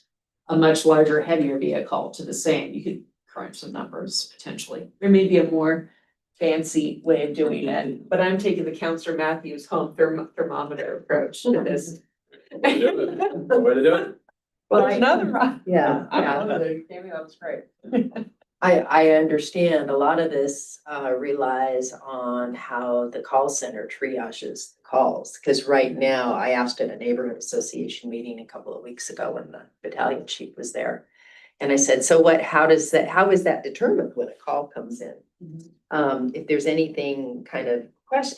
a much larger, heavier vehicle to the same, you could crunch some numbers potentially. There may be a more fancy way of doing it, but I'm taking the Counselor Matthews home thermometer approach to this. Way to do it. Well, There's another one. Yeah, Maybe that was great. I understand a lot of this relies on how the call center triages the calls. Because right now, I asked at a neighborhood association meeting a couple of weeks ago when the battalion chief was there. And I said, so how is that determined when a call comes in? If there's anything kind of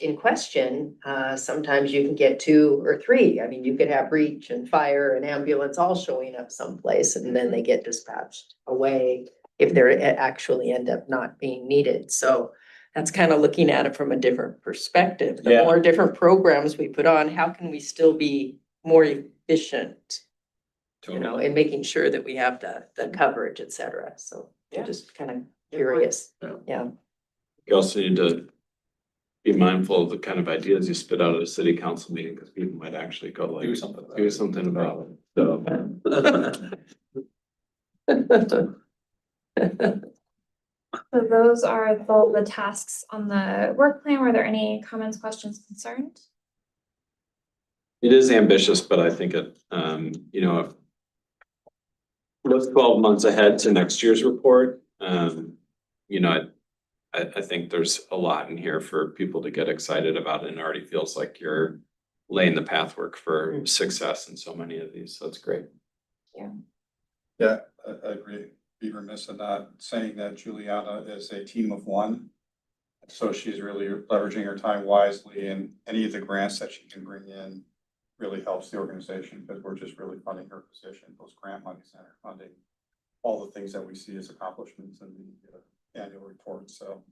in question, sometimes you can get 2 or 3. You could have REACH and fire and ambulance all showing up someplace and then they get dispatched away if they're actually end up not being needed. So that's kind of looking at it from a different perspective. The more different programs we put on, how can we still be more efficient? In making sure that we have the coverage, et cetera. So just kind of curious. Yeah. You also need to be mindful of the kind of ideas you spit out at a city council meeting, because people might actually go like, do something about it. So those are the tasks on the work plan. Were there any comments, questions, concerns? It is ambitious, but I think it, look 12 months ahead to next year's report. I think there's a lot in here for people to get excited about, and it already feels like you're laying the pathwork for success in so many of these. So it's great. Yeah, I agree. Be remiss in not saying that Juliana is a team of one. So she's really leveraging her time wisely, and any of the grants that she can bring in really helps the organization, because we're just really funding her position, those grant monies that are funding all the things that we see as accomplishments in the annual report. So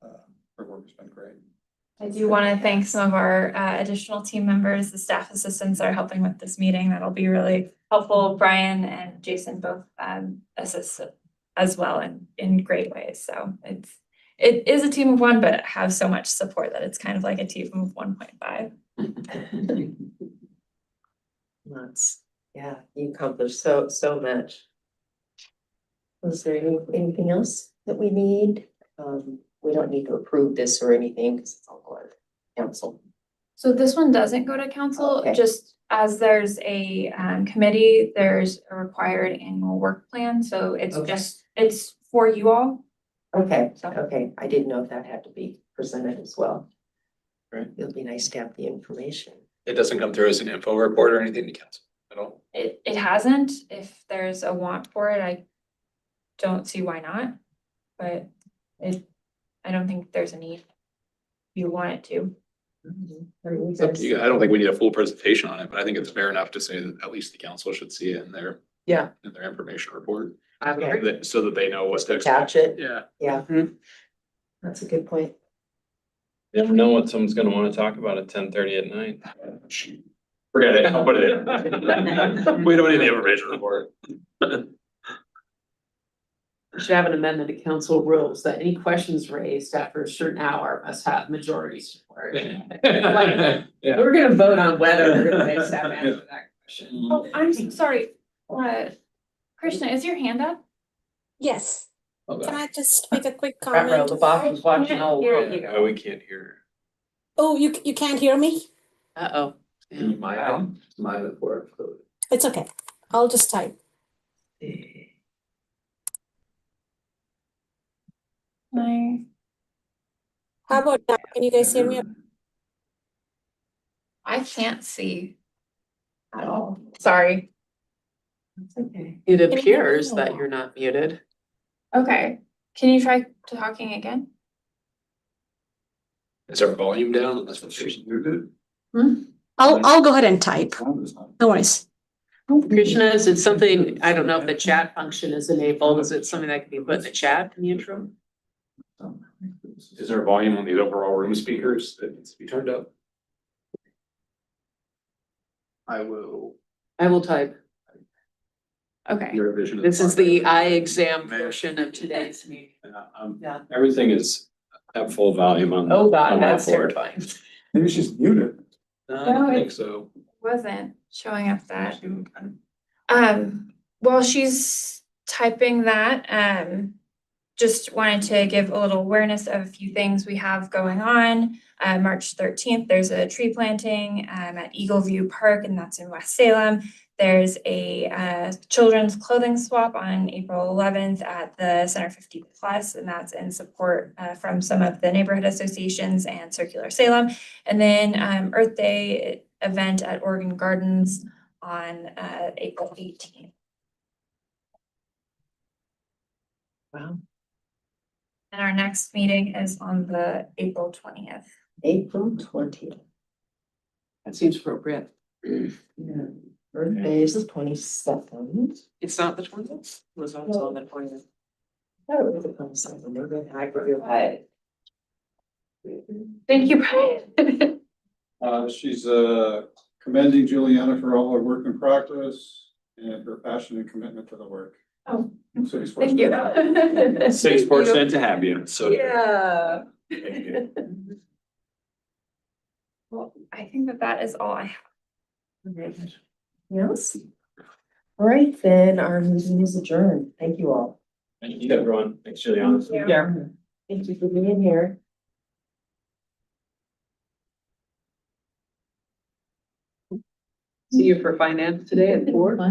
her work has been great. I do want to thank some of our additional team members, the staff assistants that are helping with this meeting. That'll be really helpful. Brian and Jason both assist as well in great ways. So it's it is a team of one, but have so much support that it's kind of like a team of 1.5. Lots, yeah, you accomplished so much. Was there anything else that we need? We don't need to approve this or anything because it's all going to council. So this one doesn't go to council, Okay. just as there's a committee, there's a required annual work plan, so it's Okay. it's for you all. Okay, okay, I didn't know if that had to be presented as well. Right. It'll be nice to have the information. It doesn't come through as an info report or anything to council at all. It hasn't, if there's a want for it, I don't see why not, but I don't think there's a need. If you want it to. It's up to you. I don't think we need a full presentation on it, but I think it's fair enough to say that at least the council should see it in their information report. I would Okay. agree. So that they know what to expect. Catch it, Yeah. yeah. Mhm. That's a good point. You never know what someone's gonna wanna talk about at 10:30 at night. Forget it. I'll put it in. We don't need the information report. We should have an amendment to council rules that any questions raised after a certain hour must have majority support. Yeah. We're gonna vote on whether we're gonna make staff answer that question. Oh, I'm so sorry. Krishna, is your hand up? Yes, can Okay. I just make a quick Front row, comment? the boss was watching all Here world. you go. Oh, we can't hear. Oh, you can't hear me? Uh-oh. My report. It's okay. I'll just type. No. How about now? Can you guys hear me? I can't see at all. Sorry. That's okay. It hear me appears now? that you're not muted. Okay, can you try talking again? Is our volume down? That's what she's. I'll go ahead and type. No worries. Krishna, is it something, I don't know if the chat function is enabled, is it something that can be put in the chat in the interim? Is there volume on the overall room speakers that needs to be turned up? I will. I will type. Okay. Your vision. This is the eye exam portion of today's meeting. Yeah. Everything is at full volume on. Oh, God, on my that's board. terrifying. Maybe she's muted. I don't think so. Wasn't showing up that. While she's typing that, just wanted to give a little awareness of a few things we have going on. March 13th, there's a tree planting at Eagle View Park, and that's in West Salem. There's a children's clothing swap on April 11th at the Center 50 Plus, and that's in support from some of the neighborhood associations and Circular Salem. And then Earth Day event at Oregon Gardens on April 18th. Wow. And our next meeting is on the April 20th. April 20th. That seems appropriate. Yeah. Birthday is the 22nd. It's not the 20th? It was also on the 20th. Oh, it was the 22nd. Maybe I forget that. Thank you, Brian. She's commending Juliana for all her work and practice and her passion and commitment to the work. Oh, City's thank you. City's fortunate to have you, so. Yeah. Thank you. Well, I think that is all I have. Yes. All right, then our meeting is adjourned. Thank you all. Thank you, everyone. Thanks, Juliana. Yeah. Thank you for being here. See you for finance today at 4.